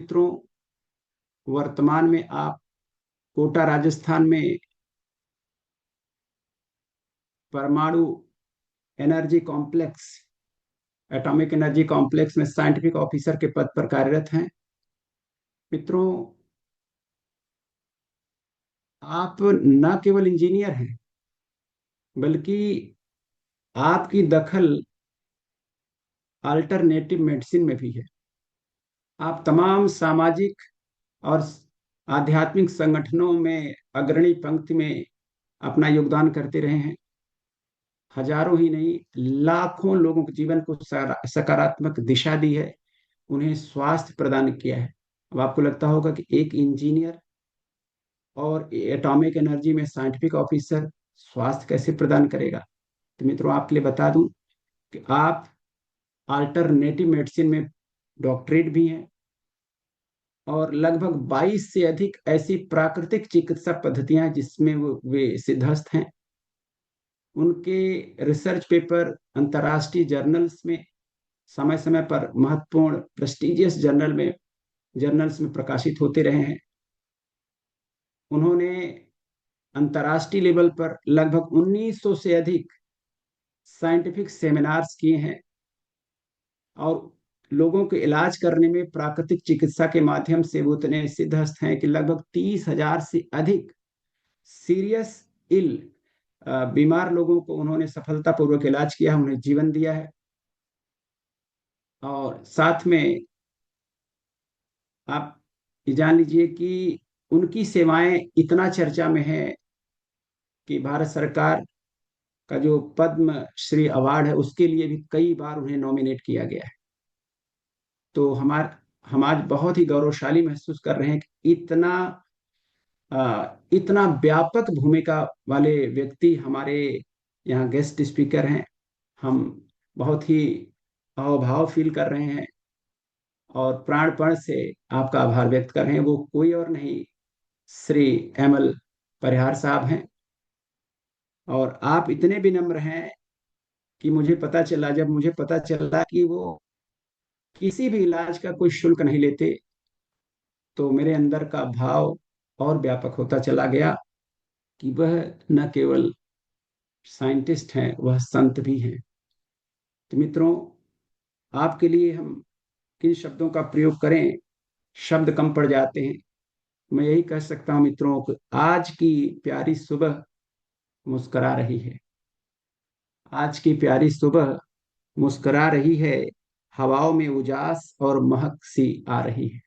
मित्रों, वर्तमान में आप कोटा राजस्थान में परमाणु energy complex atomic energy complex में साइंटिफिक ऑफिसर के पद पर कार्यरत हैं। मित्रों, आप न केवल इंजीनियर हैं, बल्कि आपकी दखल अल्टरनेटिव मेडिसिन में भी है। आप तमाम सामाजिक और आध्यात्मिक संगठनों में अग्रणी पंक्ति में अपना योगदान करते रहे हैं। हजारों ही नहीं, लाखों लोगों के जीवन को सकारात्मक दिशा दी है, उन्हें स्वास्थ्य प्रदान किया है। अब आपको लगता होगा कि एक इंजीनियर और एटॉमिक एनर्जी में साइंटिफिक ऑफिसर स्वास्थ्य कैसे प्रदान करेगा। तो मित्रों, आपके लिए बता दूं कि आप अल्टरनेटिव मेडिसिन में डॉक्टरेट भी हैं और लगभग 22 से अधिक ऐसी प्राकृतिक चिकित्सा पद्धतियां हैं जिसमें वे सिद्धहस्त हैं। उनके रिसर्च पेपर अंतर्राष्ट्रीय जर्नल्स में समय समय पर महत्वपूर्ण प्रेस्टिजियस जर्नल्स में प्रकाशित होते रहे हैं। उन्होंने अंतर्राष्ट्रीय लेवल पर लगभग 1900 से अधिक साइंटिफिक सेमिनार्स किए हैं और लोगों के इलाज करने में प्राकृतिक चिकित्सा के माध्यम से वो इतने सिद्धहस्त हैं कि लगभग 30,000 से अधिक सीरियस इल बीमार लोगों को उन्होंने सफलतापूर्वक इलाज किया है, उन्हें जीवन दिया है। और साथ में आप ये जान लीजिए कि उनकी सेवाएं इतना चर्चा में है कि भारत सरकार का जो पद्म श्री अवार्ड है उसके लिए भी कई बार उन्हें नॉमिनेट किया गया है। तो हम आज बहुत ही गौरवशाली महसूस कर रहे हैं कि इतना व्यापक भूमिका वाले व्यक्ति हमारे यहाँ गेस्ट स्पीकर हैं। हम बहुत ही अहोभाव फील कर रहे हैं और प्राणपण से आपका आभार व्यक्त कर रहे हैं। वो कोई और नहीं, श्री एमएल परिहार साहब हैं। और आप इतने विनम्र हैं कि जब मुझे पता चला कि वो किसी भी इलाज का कोई शुल्क नहीं लेते, तो मेरे अंदर का भाव और व्यापक होता चला गया कि वह न केवल साइंटिस्ट हैं, वह संत भी हैं। तो मित्रों, आपके लिए हम किन शब्दों का प्रयोग करें, शब्द कम पड़ जाते हैं। मैं यही कह सकता हूं मित्रों कि आज की प्यारी सुबह मुस्कुरा रही है। आज की प्यारी सुबह मुस्कुरा रही है। हवाओं में उजास और महक सी आ रही है।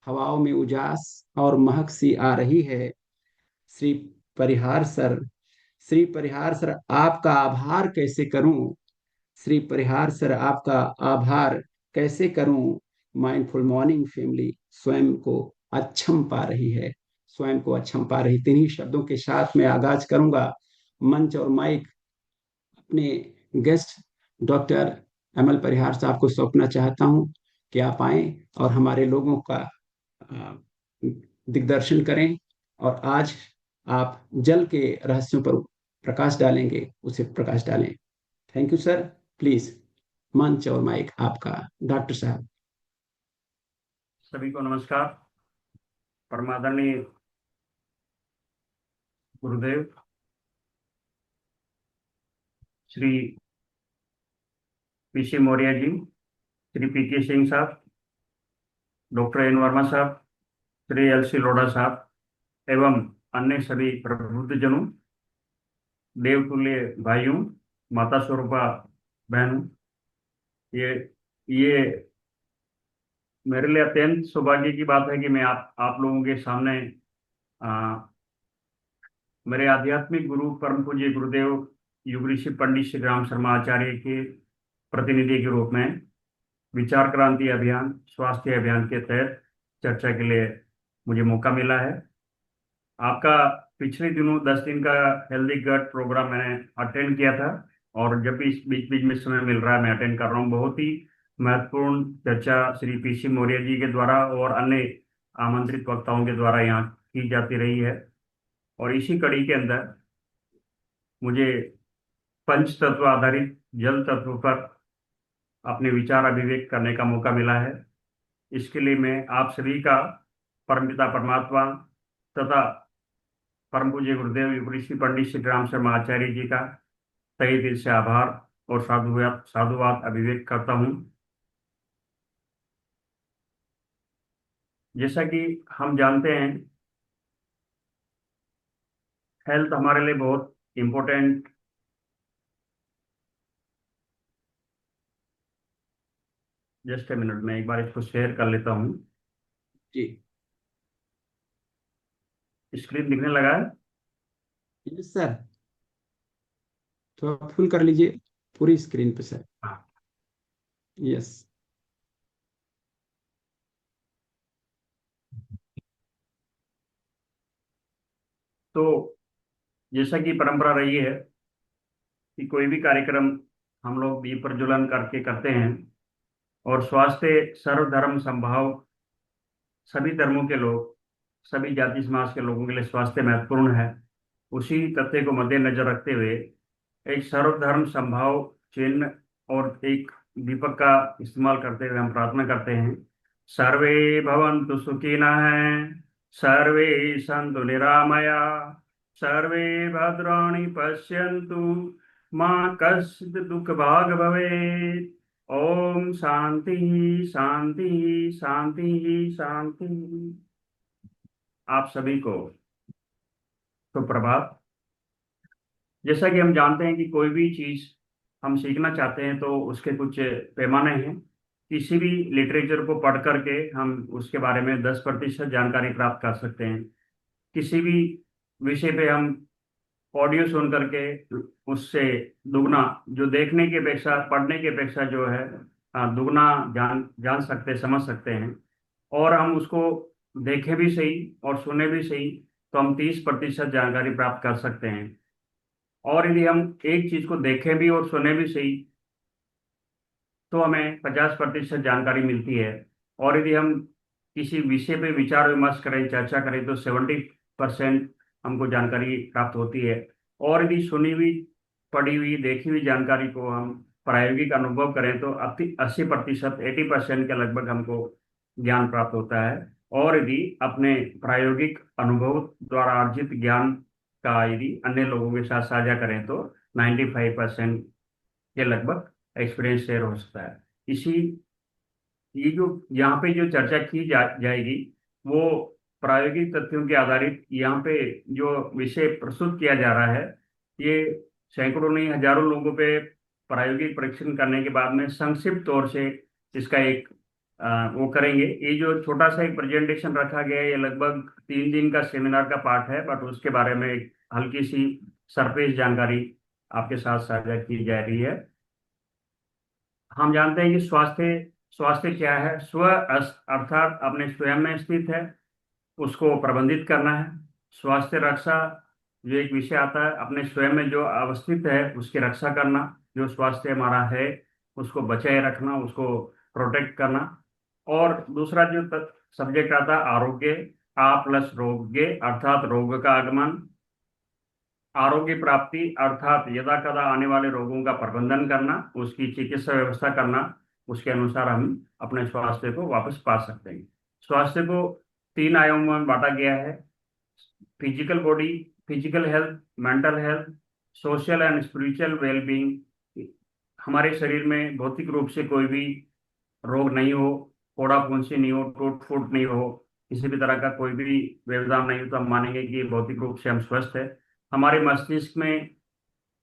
हवाओं में उजास और महक सी आ रही है। श्री परिहार सर, श्री परिहार सर, आपका आभार कैसे करूं। श्री परिहार सर, आपका आभार कैसे करूं। माइंडफुल मॉर्निंग फैमिली स्वयं को अक्षम पा रही है, स्वयं को अक्षम पा रही। तिन्हीं शब्दों के साथ मैं आगाज करूंगा। मंच और माइक अपने गेस्ट डॉक्टर एमएल परिहार साहब को सौंपना चाहता हूं कि आप आए और हमारे लोगों का दिग्दर्शन करें। और आज आप जल के रहस्यों पर प्रकाश डालेंगे, उसे प्रकाश डालें। Thank you sir. प्लीज, मंच और माइक आपका, डॉक्टर साहब। सभी को नमस्कार। परमादरणीय गुरुदेव श्री पीसी मौर्य जी, श्री पीके सिंह साहब, डॉक्टर एन वर्मा साहब, श्री एलसी लोढ़ा साहब एवं अन्य सभी प्रबुद्धजनों, देवतुल्य भाइयों, माता स्वरूपा बहनों, ये मेरे लिए अत्यंत सौभाग्य की बात है कि मैं आप लोगों के सामने मेरे आध्यात्मिक गुरु परम पूज्य गुरुदेव युग ऋषि पंडित श्री राम शर्मा आचार्य के प्रतिनिधि के रूप में विचार क्रांति अभियान स्वास्थ्य अभियान के तहत चर्चा के लिए मुझे मौका मिला है। आपका पिछले दिनों 10 दिन का हेल्दी गट प्रोग्राम मैंने अटेंड किया था और जब भी बीच बीच में समय मिल रहा है मैं अटेंड कर रहा हूँ। बहुत ही महत्वपूर्ण चर्चा श्री पीसी मौर्य जी के द्वारा और अन्य आमंत्रित वक्ताओं के द्वारा यहाँ की जाती रही है। और इसी कड़ी के अंदर मुझे पंच तत्व आधारित जल तत्व पर अपने विचार अभिव्यक्त करने का मौका मिला है। इसके लिए मैं आप सभी का परमपिता परमात्मा तथा परम पूज्य गुरुदेव युग ऋषि पंडित श्री राम शर्मा आचार्य जी का तहे दिल से आभार और साधुवाद अभिव्यक्त करता हूँ। जैसा कि हम जानते हैं, हेल्थ हमारे लिए बहुत इम्पोर्टेंट। जस्ट ए मिनट में एक बार इसको शेयर कर लेता हूँ। जी। स्क्रीन दिखने लगा है? यस सर, थोड़ा फुल कर लीजिए पूरी स्क्रीन पे सर। हाँ। यस। तो जैसा कि परंपरा रही है कि कोई भी कार्यक्रम हम लोग दीप प्रज्वलन करके करते हैं, और स्वास्थ्य सर्वधर्म संभाव, सभी धर्मों के लोग, सभी जाति समाज के लोगों के लिए स्वास्थ्य महत्वपूर्ण है। उसी तथ्य को मद्देनजर रखते हुए एक सर्वधर्म संभाव चिन्ह और एक दीपक का इस्तेमाल करते हुए हम प्रार्थना करते हैं। सर्वे भवन्तु सुखिनः, सर्वे सन्तु निरामया, सर्वे भद्राणि पश्यन्तु, माँ कश्चित् दुःखभाग् भवेत्। ओम शांति शांति शांति शांति। आप सभी को सुप्रभात। जैसा कि हम जानते हैं कि कोई भी चीज हम सीखना चाहते हैं तो उसके कुछ पैमाने हैं। किसी भी लिटरेचर को पढ़ करके हम उसके बारे में 10% जानकारी प्राप्त कर सकते हैं। किसी भी विषय पे हम ऑडियो सुन करके उससे दुगना, जो देखने की अपेक्षा पढ़ने की अपेक्षा जो है, दुगना जान जान सकते समझ सकते हैं। और हम उसको देखें भी सही और सुने भी सही तो हम 30% जानकारी प्राप्त कर सकते हैं। और यदि हम एक चीज को देखें भी और सुने भी सही तो हमें 50% जानकारी मिलती है। और यदि हम किसी विषय पे विचार विमर्श करें, चर्चा करें, तो 70% हमको जानकारी प्राप्त होती है। और यदि सुनी हुई, पढ़ी हुई, देखी हुई जानकारी को हम प्रायोगिक अनुभव करें तो 80%, 80% के लगभग हमको ज्ञान प्राप्त होता है। और यदि अपने प्रायोगिक अनुभव द्वारा अर्जित ज्ञान का यदि अन्य लोगों के साथ साझा करें तो 95% के लगभग एक्सपीरियंस शेयर हो सकता है। इसी ये जो यहाँ पे जो चर्चा की जाएगी वो प्रायोगिक तथ्यों के आधारित, यहाँ पे जो विषय प्रस्तुत किया जा रहा है ये सैकड़ों नहीं हजारों लोगों पे प्रायोगिक परीक्षण करने के बाद में संक्षिप्त तौर से इसका एक वो करेंगे। ये जो छोटा सा एक प्रेजेंटेशन रखा गया है ये लगभग 3 दिन का सेमिनार का पार्ट है, बट उसके बारे में एक हल्की सी सरफेस जानकारी आपके साथ साझा की जा रही है। हम जानते हैं कि स्वास्थ्य स्वास्थ्य क्या है। अर्थात अपने स्वयं में स्थित है, उसको प्रबंधित करना है। स्वास्थ्य रक्षा जो एक विषय आता है, अपने स्वयं में जो अवस्थित है उसकी रक्षा करना, जो स्वास्थ्य हमारा है उसको बचाए रखना, उसको प्रोटेक्ट करना। और दूसरा जो सब्जेक्ट आता है आरोग्य, आ प्लस रोग्य अर्थात रोग का आगमन, आरोग्य प्राप्ति अर्थात यदा कदा आने वाले रोगों का प्रबंधन करना, उसकी चिकित्सा व्यवस्था करना, उसके अनुसार हम अपने स्वास्थ्य को वापस पा सकते हैं। स्वास्थ्य को 3 आयामों में बांटा गया है। Physical body, physical health, mental health, social and spiritual wellbeing. हमारे शरीर में भौतिक रूप से कोई भी रोग नहीं हो, फोड़ा फुंसी नहीं हो, टूट फूट नहीं हो, किसी भी तरह का कोई भी व्यवधान नहीं हो, तो हम मानेंगे कि भौतिक रूप से हम स्वस्थ है। हमारे मस्तिष्क में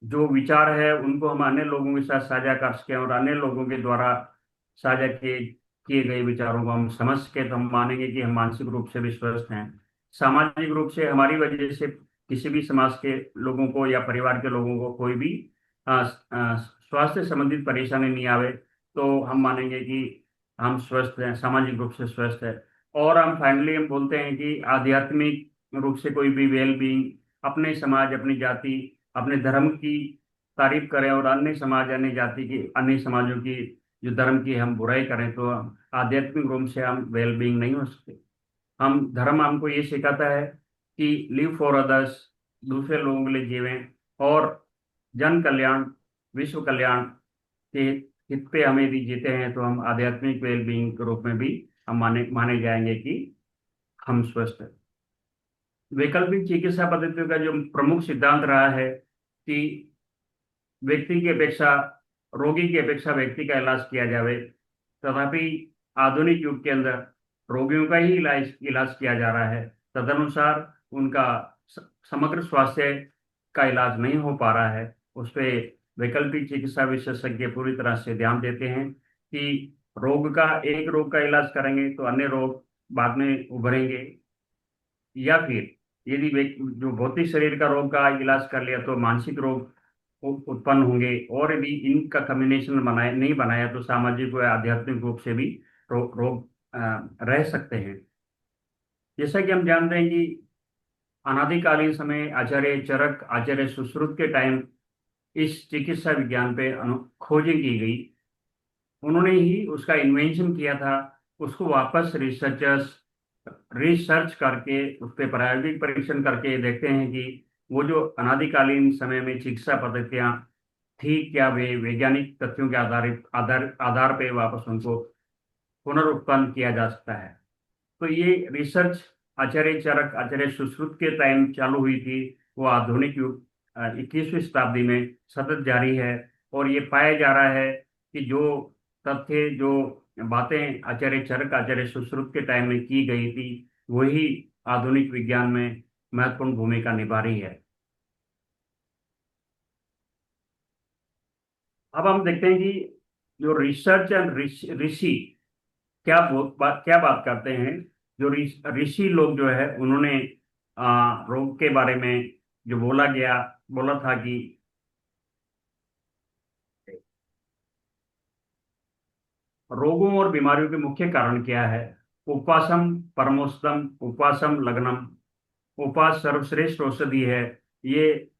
जो विचार है उनको हम अन्य लोगों के साथ साझा कर सकें और अन्य लोगों के द्वारा साझा किए किए गए विचारों को हम समझ सके तो हम मानेंगे कि हम मानसिक रूप से भी स्वस्थ हैं। सामाजिक रूप से हमारी वजह से किसी भी समाज के लोगों को या परिवार के लोगों को कोई भी स्वास्थ्य संबंधित परेशानी नहीं आवे तो हम मानेंगे कि हम स्वस्थ हैं, सामाजिक रूप से स्वस्थ है। और हम फाइनली हम बोलते हैं कि आध्यात्मिक रूप से कोई भी वेल बीइंग, अपने समाज, अपनी जाति, अपने धर्म की तारीफ करें और अन्य समाज, अन्य जाति की, अन्य समाजों की जो धर्म की हम बुराई करें तो आध्यात्मिक रूप से हम वेल बीइंग नहीं हो सकते। हम धर्म हमको ये सिखाता है कि लिव फॉर अदर्स, दूसरे लोगों के लिए जीवें, और जन कल्याण, विश्व कल्याण के हित पे हम यदि जीते हैं तो हम आध्यात्मिक वेल बीइंग के रूप में भी हम माने माने जाएंगे कि हम स्वस्थ हैं। वैकल्पिक चिकित्सा पद्धतियों का जो प्रमुख सिद्धांत रहा है कि व्यक्ति की अपेक्षा रोगी की अपेक्षा व्यक्ति का इलाज किया जावे, तथापि आधुनिक युग के अंदर रोगियों का ही इलाज इलाज किया जा रहा है। तदनुसार उनका समग्र स्वास्थ्य का इलाज नहीं हो पा रहा है। उस पे वैकल्पिक चिकित्सा विशेषज्ञ पूरी तरह से ध्यान देते हैं कि एक रोग का इलाज करेंगे तो अन्य रोग बाद में उभरेंगे, या फिर यदि जो भौतिक शरीर का रोग का इलाज कर लिया तो मानसिक रोग उत्पन्न होंगे, और यदि इनका कॉम्बिनेशन नहीं बनाया तो सामाजिक व आध्यात्मिक रूप से भी रोग रह सकते हैं। जैसा कि हम जानते हैं कि अनादिकालीन समय आचार्य चरक, आचार्य सुश्रुत के टाइम इस चिकित्सा विज्ञान पे खोजें की गई। उन्होंने ही उसका इन्वेंशन किया था। उसको वापस रिसर्चर्स रिसर्च करके उस पर प्रायोगिक परीक्षण करके देखते हैं कि वो जो अनादिकालीन समय में चिकित्सा पद्धतियां थी, क्या वे वैज्ञानिक तथ्यों के आधार पे वापस उनको पुनरुत्पन्न किया जा सकता है। तो ये रिसर्च आचार्य चरक, आचार्य सुश्रुत के टाइम चालू हुई थी। वो आधुनिक युग 21वीं शताब्दी में सतत जारी है, और ये पाया जा रहा है कि जो तथ्य, जो बातें आचार्य चरक, आचार्य सुश्रुत के टाइम में की गई थी, वही आधुनिक विज्ञान में महत्वपूर्ण भूमिका निभा रही है। अब हम देखते हैं कि जो रिसर्च एंड ऋषि क्या बात करते हैं। जो ऋषि लोग जो है, उन्होंने रोग के बारे में जो बोला था कि रोगों और बीमारियों के मुख्य कारण क्या है। उपवासम परमोस्तम, उपवासम लग्नम, उपवास सर्वश्रेष्ठ औषधि है, ये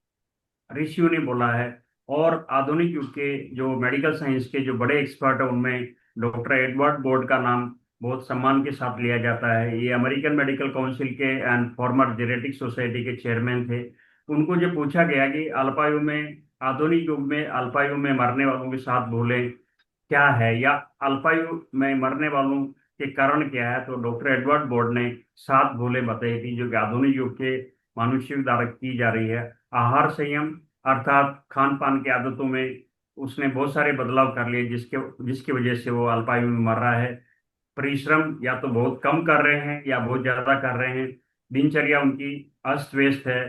ऋषियों ने बोला है। और आधुनिक युग के जो मेडिकल साइंस के जो बड़े एक्सपर्ट है, उनमें डॉक्टर एडवर्ड बोर्ड का नाम बहुत सम्मान के साथ लिया जाता है। ये अमेरिकन मेडिकल काउंसिल के एंड फॉर्मर जेनेटिक सोसाइटी के चेयरमैन थे। उनको जो पूछा गया कि अल्पायु में, आधुनिक युग में अल्पायु में मरने वालों के साथ भूलें क्या है, या अल्पायु में मरने वालों के कारण क्या है, तो डॉक्टर एडवर्ड बोर्ड ने 7 भूलें बताई थी जो कि आधुनिक युग के मनुष्य द्वारा की जा रही है। आहार संयम, अर्थात खान पान की आदतों में उसने बहुत सारे बदलाव कर लिए जिसके जिसकी वजह से वो अल्पायु में मर रहा है। परिश्रम या तो बहुत कम कर रहे हैं या बहुत ज्यादा कर रहे हैं। दिनचर्या उनकी अस्त व्यस्त है।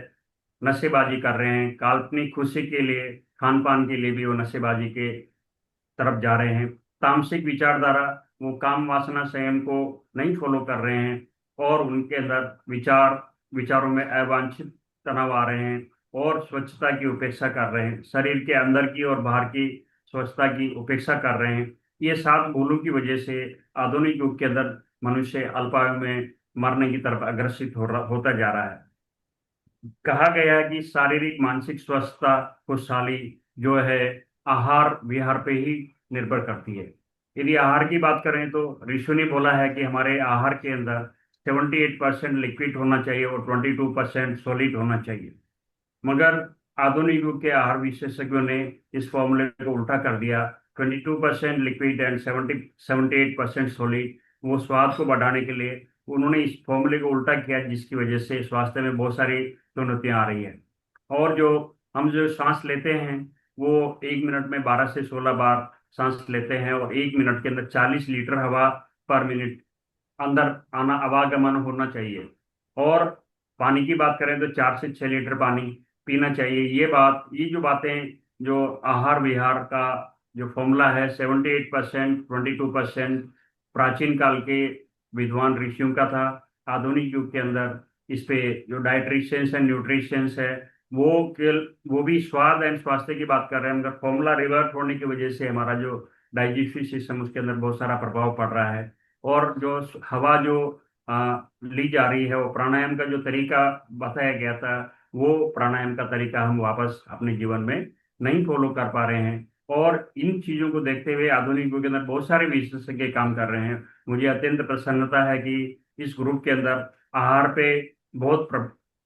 नशेबाजी कर रहे हैं, काल्पनिक खुशी के लिए, खान पान के लिए भी वो नशेबाजी के तरफ जा रहे हैं। तामसिक विचारधारा, वो काम वासना संयम को नहीं फॉलो कर रहे हैं, और उनके अंदर विचारों में अवांछित तनाव आ रहे हैं, और स्वच्छता की उपेक्षा कर रहे हैं, शरीर के अंदर की और बाहर की स्वच्छता की उपेक्षा कर रहे हैं। ये 7 भूलों की वजह से आधुनिक युग के अंदर मनुष्य अल्पायु में मरने की तरफ अग्रसित होता जा रहा है। कहा गया है कि शारीरिक मानसिक स्वस्थता खुशहाली जो है आहार विहार पे ही निर्भर करती है। यदि आहार की बात करें तो ऋषि ने बोला है कि हमारे आहार के अंदर 78% लिक्विड होना चाहिए और 22% सॉलिड होना चाहिए। मगर आधुनिक युग के आहार विशेषज्ञों ने इस फॉर्मूले को उल्टा कर दिया। 22% लिक्विड एंड 78% सॉलिड। वो स्वाद को बढ़ाने के लिए उन्होंने इस फॉर्मूले को उल्टा किया, जिसकी वजह से स्वास्थ्य में बहुत सारी चुनौतियां आ रही है। और हम जो सांस लेते हैं, वो 1 मिनट में 12 से 16 बार सांस लेते हैं, और 1 मिनट के अंदर 40 लीटर हवा पर मिनट अंदर आवागमन होना चाहिए। और पानी की बात करें तो 4 से 6 लीटर पानी पीना चाहिए। ये जो बातें, जो आहार विहार का जो फॉर्मूला है, 78%, 22% प्राचीन काल के विद्वान ऋषियों का था। आधुनिक युग के अंदर इस पे जो डाइट्रिशियंस एंड न्यूट्रिशियंस है, वो भी स्वाद एंड स्वास्थ्य की बात कर रहे हैं, मगर फॉर्मूला रिवर्ट होने की वजह से हमारा जो डाइजेस्टिव सिस्टम, उसके अंदर बहुत सारा प्रभाव पड़ रहा है। और जो हवा ली जा रही है, वो प्राणायाम का जो तरीका बताया गया था, वो प्राणायाम का तरीका हम वापस अपने जीवन में नहीं फॉलो कर पा रहे हैं। और इन चीजों को देखते हुए आधुनिक युग के अंदर बहुत सारे विशेषज्ञ काम कर रहे हैं। मुझे अत्यंत प्रसन्नता है कि इस ग्रुप के अंदर आहार पे बहुत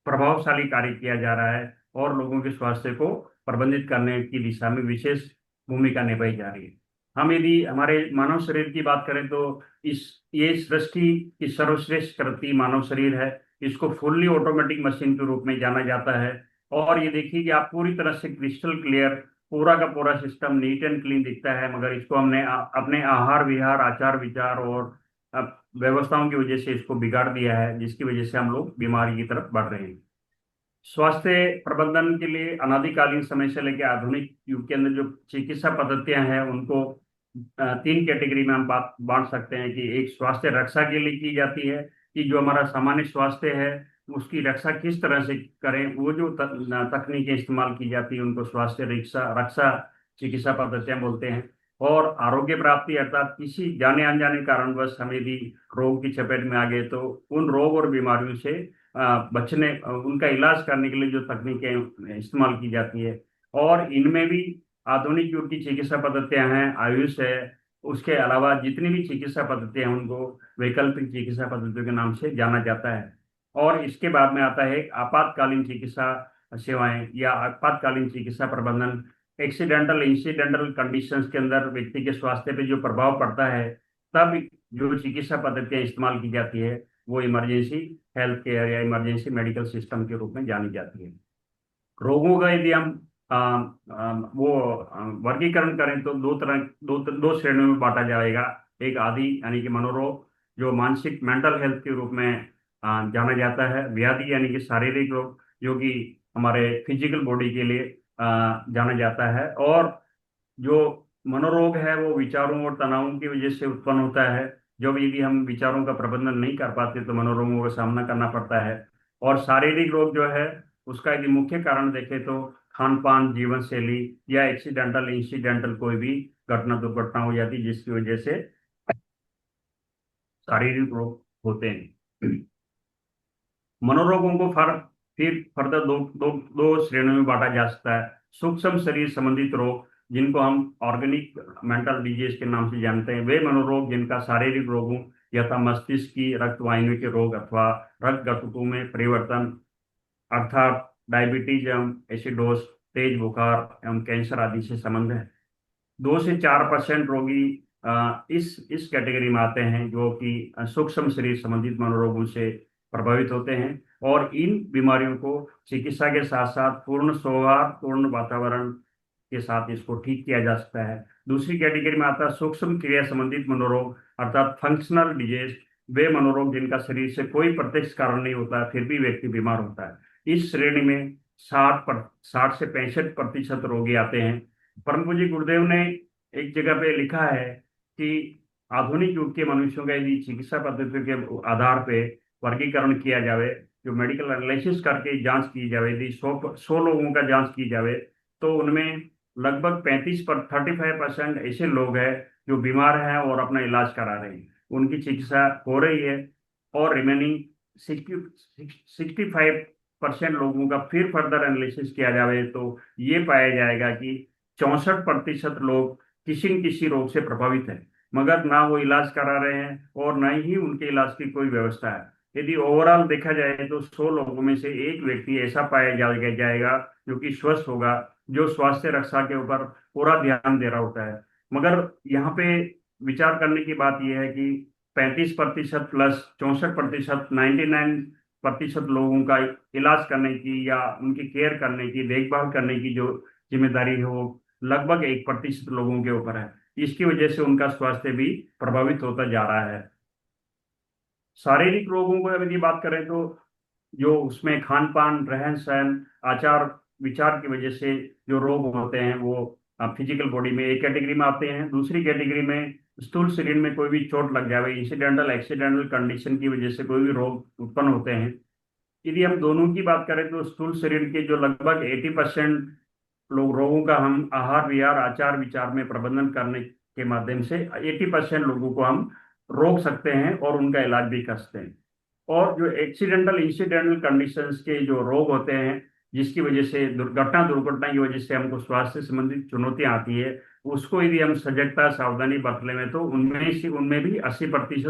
प्रभावशाली कार्य किया जा रहा है, और लोगों के स्वास्थ्य को प्रबंधित करने की दिशा में विशेष भूमिका निभाई जा रही है। हम यदि हमारे मानव शरीर की बात करें तो इस ये सृष्टि की सर्वश्रेष्ठ कृति मानव शरीर है। इसको फुल्ली ऑटोमेटिक मशीन के रूप में जाना जाता है। और ये देखिए कि आप पूरी तरह से क्रिस्टल क्लियर, पूरा का पूरा सिस्टम नीट एंड क्लीन दिखता है, मगर इसको हमने अपने आहार विहार, आचार विचार और व्यवस्थाओं की वजह से इसको बिगाड़ दिया है, जिसकी वजह से हम लोग बीमारी की तरफ बढ़ रहे हैं। स्वास्थ्य प्रबंधन के लिए अनादिकालीन समय से लेकर आधुनिक युग के अंदर जो चिकित्सा पद्धतियां हैं उनको तीन कैटेगरी में हम बात बांट सकते हैं कि एक स्वास्थ्य रक्षा के लिए की जाती है, कि जो हमारा सामान्य स्वास्थ्य है उसकी रक्षा किस तरह से करें, वो जो तकनीकें इस्तेमाल की जाती है उनको स्वास्थ्य रक्षा रक्षा चिकित्सा पद्धतियां बोलते हैं। और आरोग्य प्राप्ति अर्थात किसी जाने अनजाने कारणवश हम यदि रोग की चपेट में आ गए तो उन रोग और बीमारियों से उनका इलाज करने के लिए जो तकनीकें इस्तेमाल की जाती है। और इनमें भी आधुनिक युग की चिकित्सा पद्धतियां हैं, आयुष है, उसके अलावा जितनी भी चिकित्सा पद्धतियां हैं उनको वैकल्पिक चिकित्सा पद्धतियों के नाम से जाना जाता है। और इसके बाद में आता है आपातकालीन चिकित्सा सेवाएं या आपातकालीन चिकित्सा प्रबंधन। एक्सीडेंटल इंसिडेंटल कंडीशंस के अंदर व्यक्ति के स्वास्थ्य पे जो प्रभाव पड़ता है, तब जो चिकित्सा पद्धतियां इस्तेमाल की जाती है वो इमरजेंसी हेल्थ केयर या इमरजेंसी मेडिकल सिस्टम के रूप में जानी जाती है। रोगों का यदि हम वर्गीकरण करें तो दो श्रेणियों में बांटा जाएगा। एक आदि यानी कि मनोरोग, जो मानसिक मेंटल हेल्थ के रूप में जाना जाता है। व्याधि यानी कि शारीरिक रोग, जो कि हमारे फिजिकल बॉडी के लिए जाना जाता है। और जो मनोरोग है वो विचारों और तनावों की वजह से उत्पन्न होता है। जब यदि हम विचारों का प्रबंधन नहीं कर पाते तो मनोरोगों का सामना करना पड़ता है। और शारीरिक रोग जो है उसका यदि मुख्य कारण देखें तो खान पान, जीवन शैली या एक्सीडेंटल इंसिडेंटल कोई भी घटना दुर्घटना हो जाती है जिसकी वजह से शारीरिक रोग होते हैं। मनोरोगों को फिर फर्दर दो श्रेणियों में बांटा जा सकता है। सूक्ष्म शरीर संबंधित रोग, जिनको हम ऑर्गेनिक मेंटल डिजीज के नाम से जानते हैं, वे मनोरोग जिनका शारीरिक रोगों यथा मस्तिष्क की रक्त वाहिनी के रोग अथवा रक्त गठकों में परिवर्तन अर्थात डायबिटीज एवं एसिडोस, तेज बुखार एवं कैंसर आदि से संबंध है। 2 से 4% रोगी इस कैटेगरी में आते हैं जो कि सूक्ष्म शरीर संबंधित मनोरोगों से प्रभावित होते हैं। और इन बीमारियों को चिकित्सा के साथ साथ पूर्ण सौहार्दपूर्ण वातावरण के साथ इसको ठीक किया जा सकता है। दूसरी कैटेगरी में आता है सूक्ष्म क्रिया संबंधित मनोरोग अर्थात फंक्शनल डिजीज। वे मनोरोग जिनका शरीर से कोई प्रत्यक्ष कारण नहीं होता फिर भी व्यक्ति बीमार होता है। इस श्रेणी में 60 से 65% रोगी आते हैं। परम पूज्य गुरुदेव ने एक जगह पे लिखा है कि आधुनिक युग के मनुष्यों का यदि चिकित्सा पद्धतियों के आधार पे वर्गीकरण किया जाए, जो मेडिकल एनालिसिस करके जांच की जाए, यदि 100 लोगों का जांच की जाए तो उनमें लगभग 35% ऐसे लोग हैं जो बीमार हैं और अपना इलाज करा रहे हैं, उनकी चिकित्सा हो रही है। और रिमेनिंग 65% लोगों का फिर फर्दर एनालिसिस किया जाए तो ये पाया जाएगा कि 64% लोग किसी न किसी रोग से प्रभावित है, मगर ना वो इलाज करा रहे हैं और ना ही उनके इलाज की कोई व्यवस्था है। यदि ओवरऑल देखा जाए तो 100 लोगों में से एक व्यक्ति ऐसा पाया जाएगा जो कि स्वस्थ होगा, जो स्वास्थ्य रक्षा के ऊपर पूरा ध्यान दे रहा होता है। मगर यहाँ पे विचार करने की बात यह है कि 35% प्लस 64%, 99% लोगों का इलाज करने की या उनकी केयर करने की, देखभाल करने की जो जिम्मेदारी है वो लगभग 1% लोगों के ऊपर है। इसकी वजह से उनका स्वास्थ्य भी प्रभावित होता जा रहा है। शारीरिक रोगों को यदि बात करें तो जो उसमें खान पान, रहन सहन, आचार विचार की वजह से जो रोग होते हैं वो फिजिकल बॉडी में एक कैटेगरी में आते हैं। दूसरी कैटेगरी में स्थूल शरीर में कोई भी चोट लग जाए, इंसिडेंटल एक्सीडेंटल कंडीशन की वजह से कोई भी रोग उत्पन्न होते हैं। यदि हम दोनों की बात करें तो स्थूल शरीर के जो लगभग 80% रोगों का हम आहार विहार आचार विचार में प्रबंधन करने के माध्यम से 80% लोगों को हम रोक सकते हैं और उनका इलाज भी कर सकते हैं। और जो एक्सीडेंटल इंसिडेंटल कंडीशंस के जो रोग होते हैं जिसकी वजह से दुर्घटना की वजह से हमको स्वास्थ्य संबंधित चुनौतियां आती है, उसको यदि हम सजगता सावधानी बरत लें तो उनमें भी 80%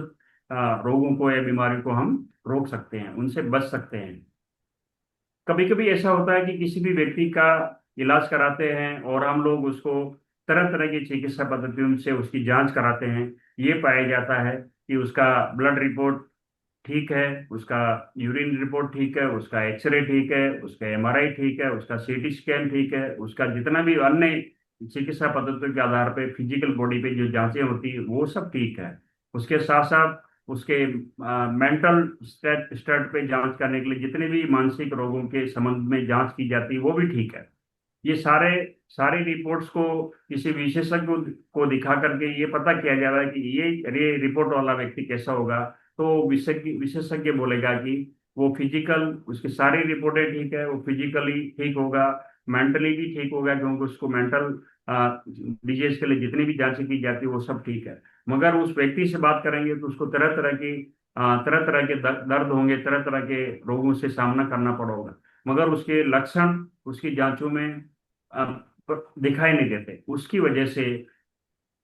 रोगों को या बीमारियों को हम रोक सकते हैं, उनसे बच सकते हैं। कभी कभी ऐसा होता है कि किसी भी व्यक्ति का इलाज कराते हैं और हम लोग उसको तरह तरह की चिकित्सा पद्धतियों से उसकी जांच कराते हैं। ये पाया जाता है कि उसका ब्लड रिपोर्ट ठीक है, उसका यूरिन रिपोर्ट ठीक है, उसका एक्सरे ठीक है, उसका एमआरआई ठीक है, उसका सीटी स्कैन ठीक है, उसका जितना भी अन्य चिकित्सा पद्धतियों के आधार पे फिजिकल बॉडी पे जो जांचें होती है वो सब ठीक है। उसके साथ साथ उसके मेंटल स्टेट पे जांच करने के लिए जितने भी मानसिक रोगों के संबंध में जांच की जाती है वो भी ठीक है। ये सारे सारी रिपोर्ट्स को किसी विशेषज्ञ को दिखा करके ये पता किया जा रहा है कि ये रिपोर्ट वाला व्यक्ति कैसा होगा। तो विशेषज्ञ विशेषज्ञ बोलेगा कि वो फिजिकल, उसकी सारी रिपोर्टें ठीक है, वो फिजिकली ठीक होगा, मेंटली भी ठीक होगा, क्योंकि उसको मेंटल डिजीज के लिए जितनी भी जांचें की जाती है वो सब ठीक है। मगर उस व्यक्ति से बात करेंगे तो उसको तरह तरह की तरह तरह के दर्द होंगे, तरह तरह के रोगों से सामना करना पड़ेगा, मगर उसके लक्षण उसकी जांचों में अ, दिखाई नहीं देते। उसकी वजह से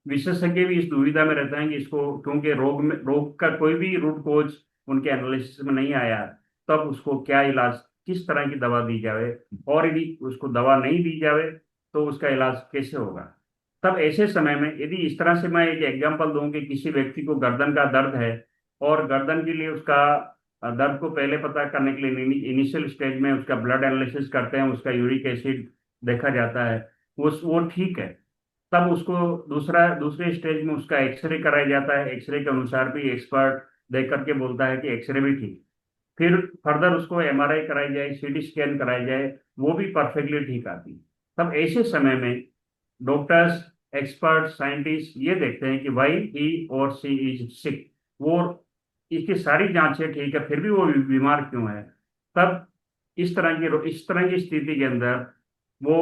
विशेषज्ञ भी इस दुविधा में रहते हैं कि इसको, क्योंकि रोग का कोई भी रूट कोज उनके एनालिसिस में नहीं आया, तब उसको क्या इलाज, किस तरह की दवा दी जाए, और यदि उसको दवा नहीं दी जाए तो उसका इलाज कैसे होगा। तब ऐसे समय में यदि इस तरह से मैं एक एग्जांपल दूं कि किसी व्यक्ति को गर्दन का दर्द है, और गर्दन के लिए उसका दर्द को पहले पता करने के लिए इनिशियल स्टेज में उसका ब्लड एनालिसिस करते हैं, उसका यूरिक एसिड देखा जाता है, वो ठीक है। तब उसको दूसरे स्टेज में उसका एक्सरे कराया जाता है, एक्सरे के अनुसार भी एक्सपर्ट देख करके बोलता है कि एक्सरे भी ठीक। फिर फर्दर उसको एमआरआई कराई जाए, सीटी स्कैन कराई जाए, वो भी परफेक्टली ठीक आती। तब ऐसे समय में डॉक्टर्स, एक्सपर्ट, साइंटिस्ट ये देखते हैं कि वाई ही और सी इज सिक, वो इसकी सारी जांचें ठीक है फिर भी वो बीमार क्यों है। तब इस तरह की स्थिति के अंदर वो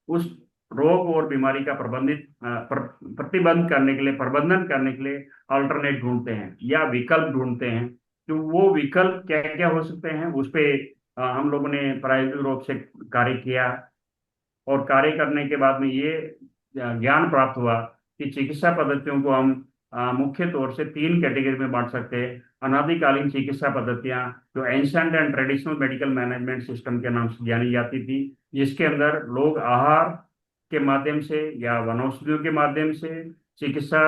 उस रोग और बीमारी का प्रतिबंध करने के लिए, प्रबंधन करने के लिए अल्टरनेट ढूंढते हैं या विकल्प ढूंढते हैं। तो वो विकल्प क्या क्या हो सकते हैं उस पे हम लोगों ने प्रायोगिक रूप से कार्य किया, और कार्य करने के बाद में ये ज्ञान प्राप्त हुआ कि चिकित्सा पद्धतियों को हम मुख्य तौर से तीन कैटेगरी में बांट सकते हैं। अनादिकालीन चिकित्सा पद्धतियां जो ancient and traditional medical management system के नाम से जानी जाती थी, जिसके अंदर लोग आहार के माध्यम से या वनौषधियों के माध्यम से चिकित्सा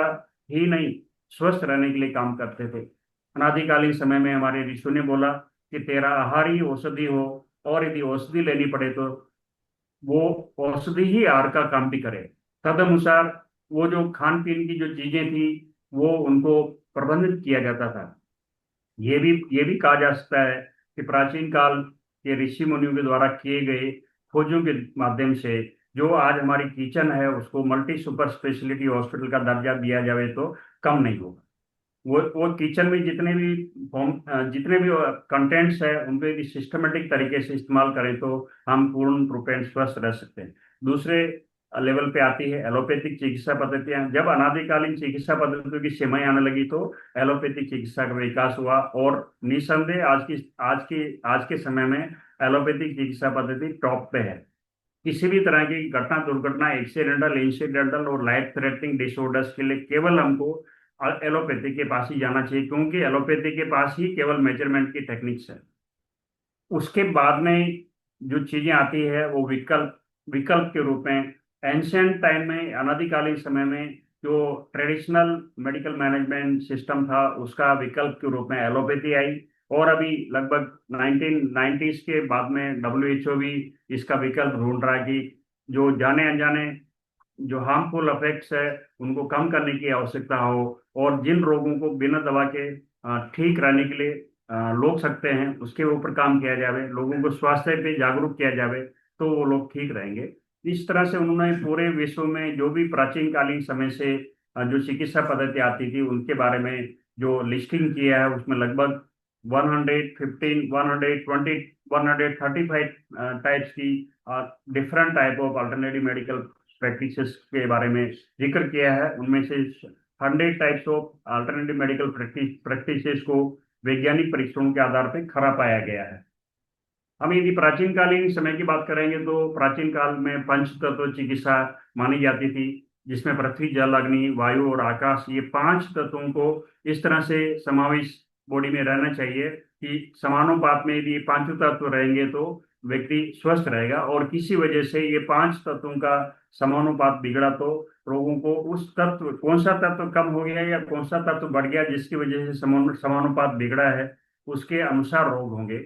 ही नहीं, स्वस्थ रहने के लिए काम करते थे। अनादिकालीन समय में हमारे ऋषियों ने बोला कि तेरा आहार ही औषधि हो, और यदि औषधि लेनी पड़े तो वो औषधि ही आहार का काम भी करे। तदनुसार वो जो खान पीन की जो चीजें थी वो उनको प्रबंधित किया जाता था। ये भी कहा जा सकता है कि प्राचीन काल के ऋषि मुनियों के द्वारा किए गए खोजों के माध्यम से जो आज हमारी किचन है उसको मल्टी सुपर स्पेशलिटी हॉस्पिटल का दर्जा दिया जाए तो कम नहीं होगा। वो किचन में जितने भी कंटेंट्स है उनको यदि सिस्टमेटिक तरीके से इस्तेमाल करें तो हम पूर्ण रूपेण स्वस्थ रह सकते हैं। दूसरे लेवल पे आती है एलोपैथिक चिकित्सा पद्धतियां। जब अनादिकालीन चिकित्सा पद्धतियों की सीमाएं आने लगी तो एलोपैथिक चिकित्सा का विकास हुआ, और निसंदेह आज के समय में एलोपैथिक चिकित्सा पद्धति टॉप पे है। किसी भी तरह की घटना, दुर्घटना, एक्सीडेंटल, इंसिडेंटल और लाइफ थ्रेटनिंग डिसऑर्डर्स के लिए केवल हमको एलोपैथी के पास ही जाना चाहिए, क्योंकि एलोपैथी के पास ही केवल मेजरमेंट की टेक्निक्स है। उसके बाद में जो चीजें आती है वो विकल्प विकल्प के रूप में। एंशियंट टाइम में, अनादिकालीन समय में जो ट्रेडिशनल मेडिकल मैनेजमेंट सिस्टम था उसका विकल्प के रूप में एलोपैथी आई, और अभी लगभग 1990s के बाद में डब्ल्यूएचओ भी इसका विकल्प ढूंढ रहा है कि जो जाने अनजाने जो हार्मफुल इफेक्ट्स है उनको कम करने की आवश्यकता हो, और जिन रोगों को बिना दवा के ठीक रहने के लिए लोग सकते हैं उसके ऊपर काम किया जाए, लोगों को स्वास्थ्य पे जागरूक किया जाए, तो वो लोग ठीक रहेंगे। इस तरह से उन्होंने पूरे विश्व में जो भी प्राचीन कालीन समय से जो चिकित्सा पद्धति आती थी उनके बारे में जो लिस्टिंग किया है उसमें लगभग 115, 120, 135 टाइप्स की different type of alternative medical practices के बारे में जिक्र किया है। उनमें से 100 types of alternative medical practices को वैज्ञानिक परीक्षणों के आधार पर खरा पाया गया है। हम यदि प्राचीन कालीन समय की बात करेंगे तो प्राचीन काल में पंच तत्व चिकित्सा मानी जाती थी, जिसमें पृथ्वी, जल, अग्नि, वायु और आकाश, ये पांच तत्वों को इस तरह से समावेश बॉडी में रहना चाहिए कि समानुपात में यदि ये पांचों तत्व रहेंगे तो व्यक्ति स्वस्थ रहेगा। और किसी वजह से ये पांच तत्वों का समानुपात बिगड़ा तो रोगों को उस तत्व, कौन सा तत्व कम हो गया या कौन सा तत्व बढ़ गया जिसकी वजह से समानुपात बिगड़ा है, उसके अनुसार रोग होंगे।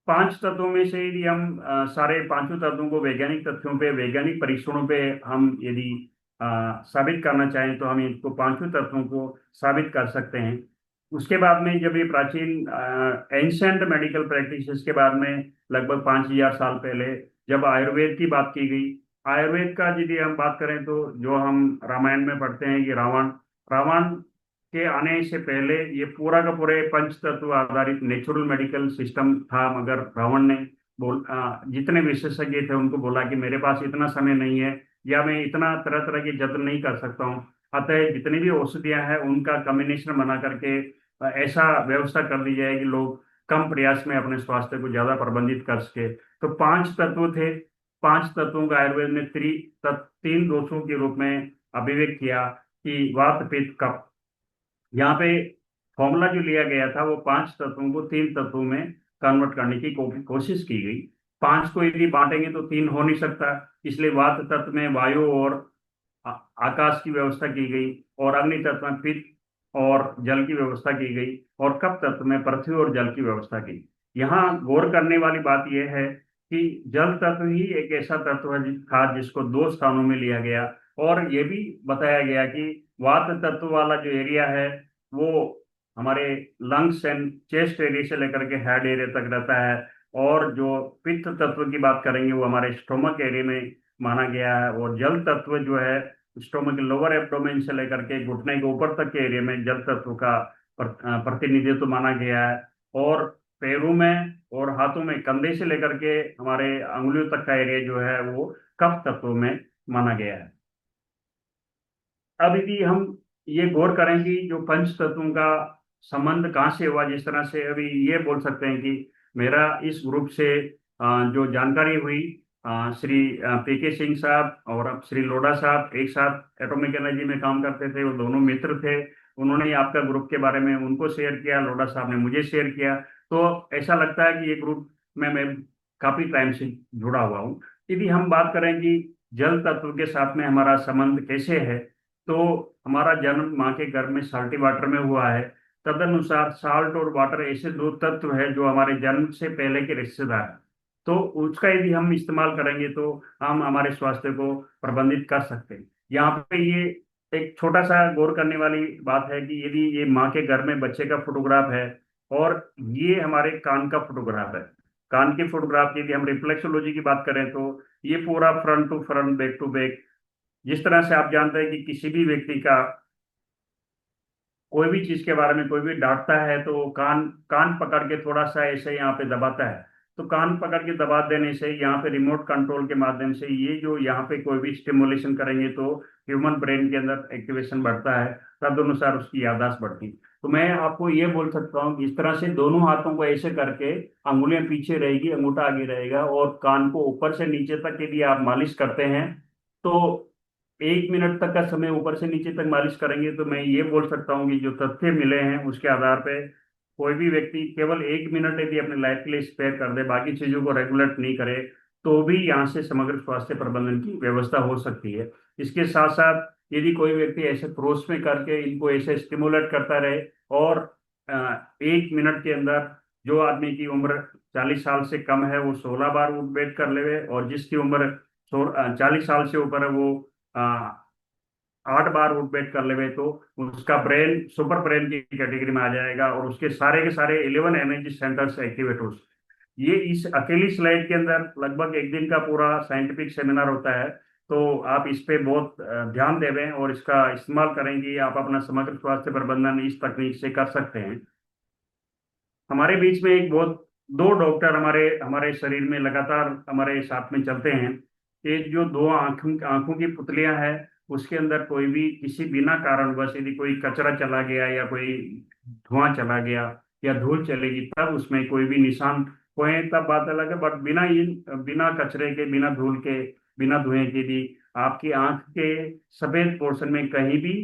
पांच तत्वों में से यदि हम सारे पांचों तत्वों को वैज्ञानिक तथ्यों पे, वैज्ञानिक परीक्षणों पे हम यदि साबित करना चाहें तो हम इनको पांचों तत्वों को साबित कर सकते हैं। उसके बाद में जब ये प्राचीन एंशंट मेडिकल प्रैक्टिसेस के बाद में लगभग 5,000 साल पहले जब आयुर्वेद की बात की गई, आयुर्वेद का यदि हम बात करें तो जो हम रामायण में पढ़ते हैं कि रावण रावण के आने से पहले ये पूरा का पूरे पंच तत्व आधारित नेचुरल मेडिकल सिस्टम था। मगर रावण ने जितने विशेषज्ञ थे उनको बोला कि मेरे पास इतना समय नहीं है या मैं इतना तरह तरह के जतन नहीं कर सकता हूँ, अतः जितनी भी औषधियां हैं उनका कॉम्बिनेशन बना करके ऐसा व्यवस्था कर दी जाए कि लोग कम प्रयास में अपने स्वास्थ्य को ज्यादा प्रबंधित कर सके। तो पांच तत्व थे। पांच तत्वों का आयुर्वेद ने तीन दोषों के रूप में अभिव्यक्त किया कि वात पित्त कफ। यहाँ पे फॉर्मूला जो लिया गया था वो पांच तत्वों को तीन तत्वों में कन्वर्ट करने की कोशिश की गई। पांच को यदि बांटेंगे तो तीन हो नहीं सकता, इसलिए वात तत्व में वायु और आकाश की व्यवस्था की गई, और अग्नि तत्व में पित्त और जल की व्यवस्था की गई, और कफ तत्व में पृथ्वी और जल की व्यवस्था की। यहाँ गौर करने वाली बात यह है कि जल तत्व ही एक ऐसा तत्व था जिसको दो स्थानों में लिया गया, और ये भी बताया गया कि वात तत्व वाला जो एरिया है वो हमारे लंग्स एंड चेस्ट एरिया से लेकर के हेड एरिया तक रहता है, और जो पित्त तत्व की बात करेंगे वो हमारे स्टोमक एरिया में माना गया है, और जल तत्व जो है स्टोमक लोअर एब्डोमेन से लेकर के घुटने के ऊपर तक के एरिया में जल तत्व का प्रतिनिधित्व माना गया है। और पैरों में और हाथों में कंधे से लेकर के हमारे अंगुलियों तक का एरिया जो है वो कफ तत्व में माना गया है। अब यदि हम ये गौर करें कि जो पंच तत्वों का संबंध कहाँ से हुआ, जिस तरह से अभी ये बोल सकते हैं कि मेरा इस ग्रुप से जो जानकारी हुई, श्री पीके सिंह साहब और अब श्री लोढ़ा साहब एक साथ एटॉमिक एनर्जी में काम करते थे, वो दोनों मित्र थे। उन्होंने ही आपका ग्रुप के बारे में उनको शेयर किया, लोढ़ा साहब ने मुझे शेयर किया। तो ऐसा लगता है कि ये ग्रुप में मैं काफी टाइम से जुड़ा हुआ हूँ। यदि हम बात करें कि जल तत्व के साथ में हमारा संबंध कैसे है, तो हमारा जन्म माँ के गर्भ में साल्टी वाटर में हुआ है। तदनुसार साल्ट और वाटर ऐसे दो तत्व है जो हमारे जन्म से पहले के रिश्तेदार हैं। तो उसका यदि हम इस्तेमाल करेंगे तो हम हमारे स्वास्थ्य को प्रबंधित कर सकते हैं। यहाँ पे ये एक छोटा सा गौर करने वाली बात है कि यदि ये माँ के घर में बच्चे का फोटोग्राफ है और ये हमारे कान का फोटोग्राफ है, कान के फोटोग्राफ की यदि हम रिफ्लेक्सोलॉजी की बात करें तो ये पूरा front to front, back to back, जिस तरह से आप जानते हैं कि किसी भी व्यक्ति का कोई भी चीज के बारे में कोई भी डांटता है तो वो कान कान पकड़ के थोड़ा सा ऐसे यहाँ पे दबाता है। तो कान पकड़ के दबा देने से यहाँ पे रिमोट कंट्रोल के माध्यम से ये जो यहाँ पे कोई भी स्टिमुलेशन करेंगे तो ह्यूमन ब्रेन के अंदर एक्टिवेशन बढ़ता है, तद अनुसार उसकी याददाश्त बढ़ती। तो मैं आपको ये बोल सकता हूँ कि इस तरह से दोनों हाथों को ऐसे करके अंगुलियां पीछे रहेगी, अंगूठा आगे रहेगा, और कान को ऊपर से नीचे तक यदि आप मालिश करते हैं तो 1 मिनट तक का समय ऊपर से नीचे तक मालिश करेंगे तो मैं ये बोल सकता हूँ कि जो तथ्य मिले हैं उसके आधार पे कोई भी व्यक्ति केवल 1 मिनट यदि अपने लाइफ के लिए स्पेयर कर दे, बाकी चीजों को रेगुलेट नहीं करे, तो भी यहाँ से समग्र स्वास्थ्य प्रबंधन की व्यवस्था हो सकती है। इसके साथ साथ यदि कोई व्यक्ति ऐसे क्रोस में करके इनको ऐसे स्टिमुलेट करता रहे और 1 मिनट के अंदर जो आदमी की उम्र 40 साल से कम है वो 16 बार उठ बैठ कर ले, और जिसकी उम्र 40 साल से ऊपर है वो आ, 8 बार उठ बैठ कर लेवे, तो उसका ब्रेन सुपर ब्रेन की कैटेगरी में आ जाएगा और उसके सारे के सारे 11 एनर्जी सेंटर्स एक्टिवेट हो। ये इस अकेली स्लाइड के अंदर लगभग एक दिन का पूरा साइंटिफिक सेमिनार होता है। तो आप इस पे बहुत ध्यान देवें और इसका इस्तेमाल करेंगे, आप अपना समग्र स्वास्थ्य प्रबंधन इस तकनीक से कर सकते हैं। हमारे बीच में एक बहुत दो डॉक्टर हमारे हमारे शरीर में लगातार हमारे साथ में चलते हैं। एक जो दो आंखों आंखों की पुतलियां हैं उसके अंदर कोई भी किसी बिना कारणवश यदि कोई कचरा चला गया या कोई धुआं चला गया या धूल चलेगी तब उसमें कोई भी निशान होए तब बात अलग है, बट बिना कचरे के, बिना धूल के, बिना धुएं के भी आपकी आंख के सफेद पोर्शन में कहीं भी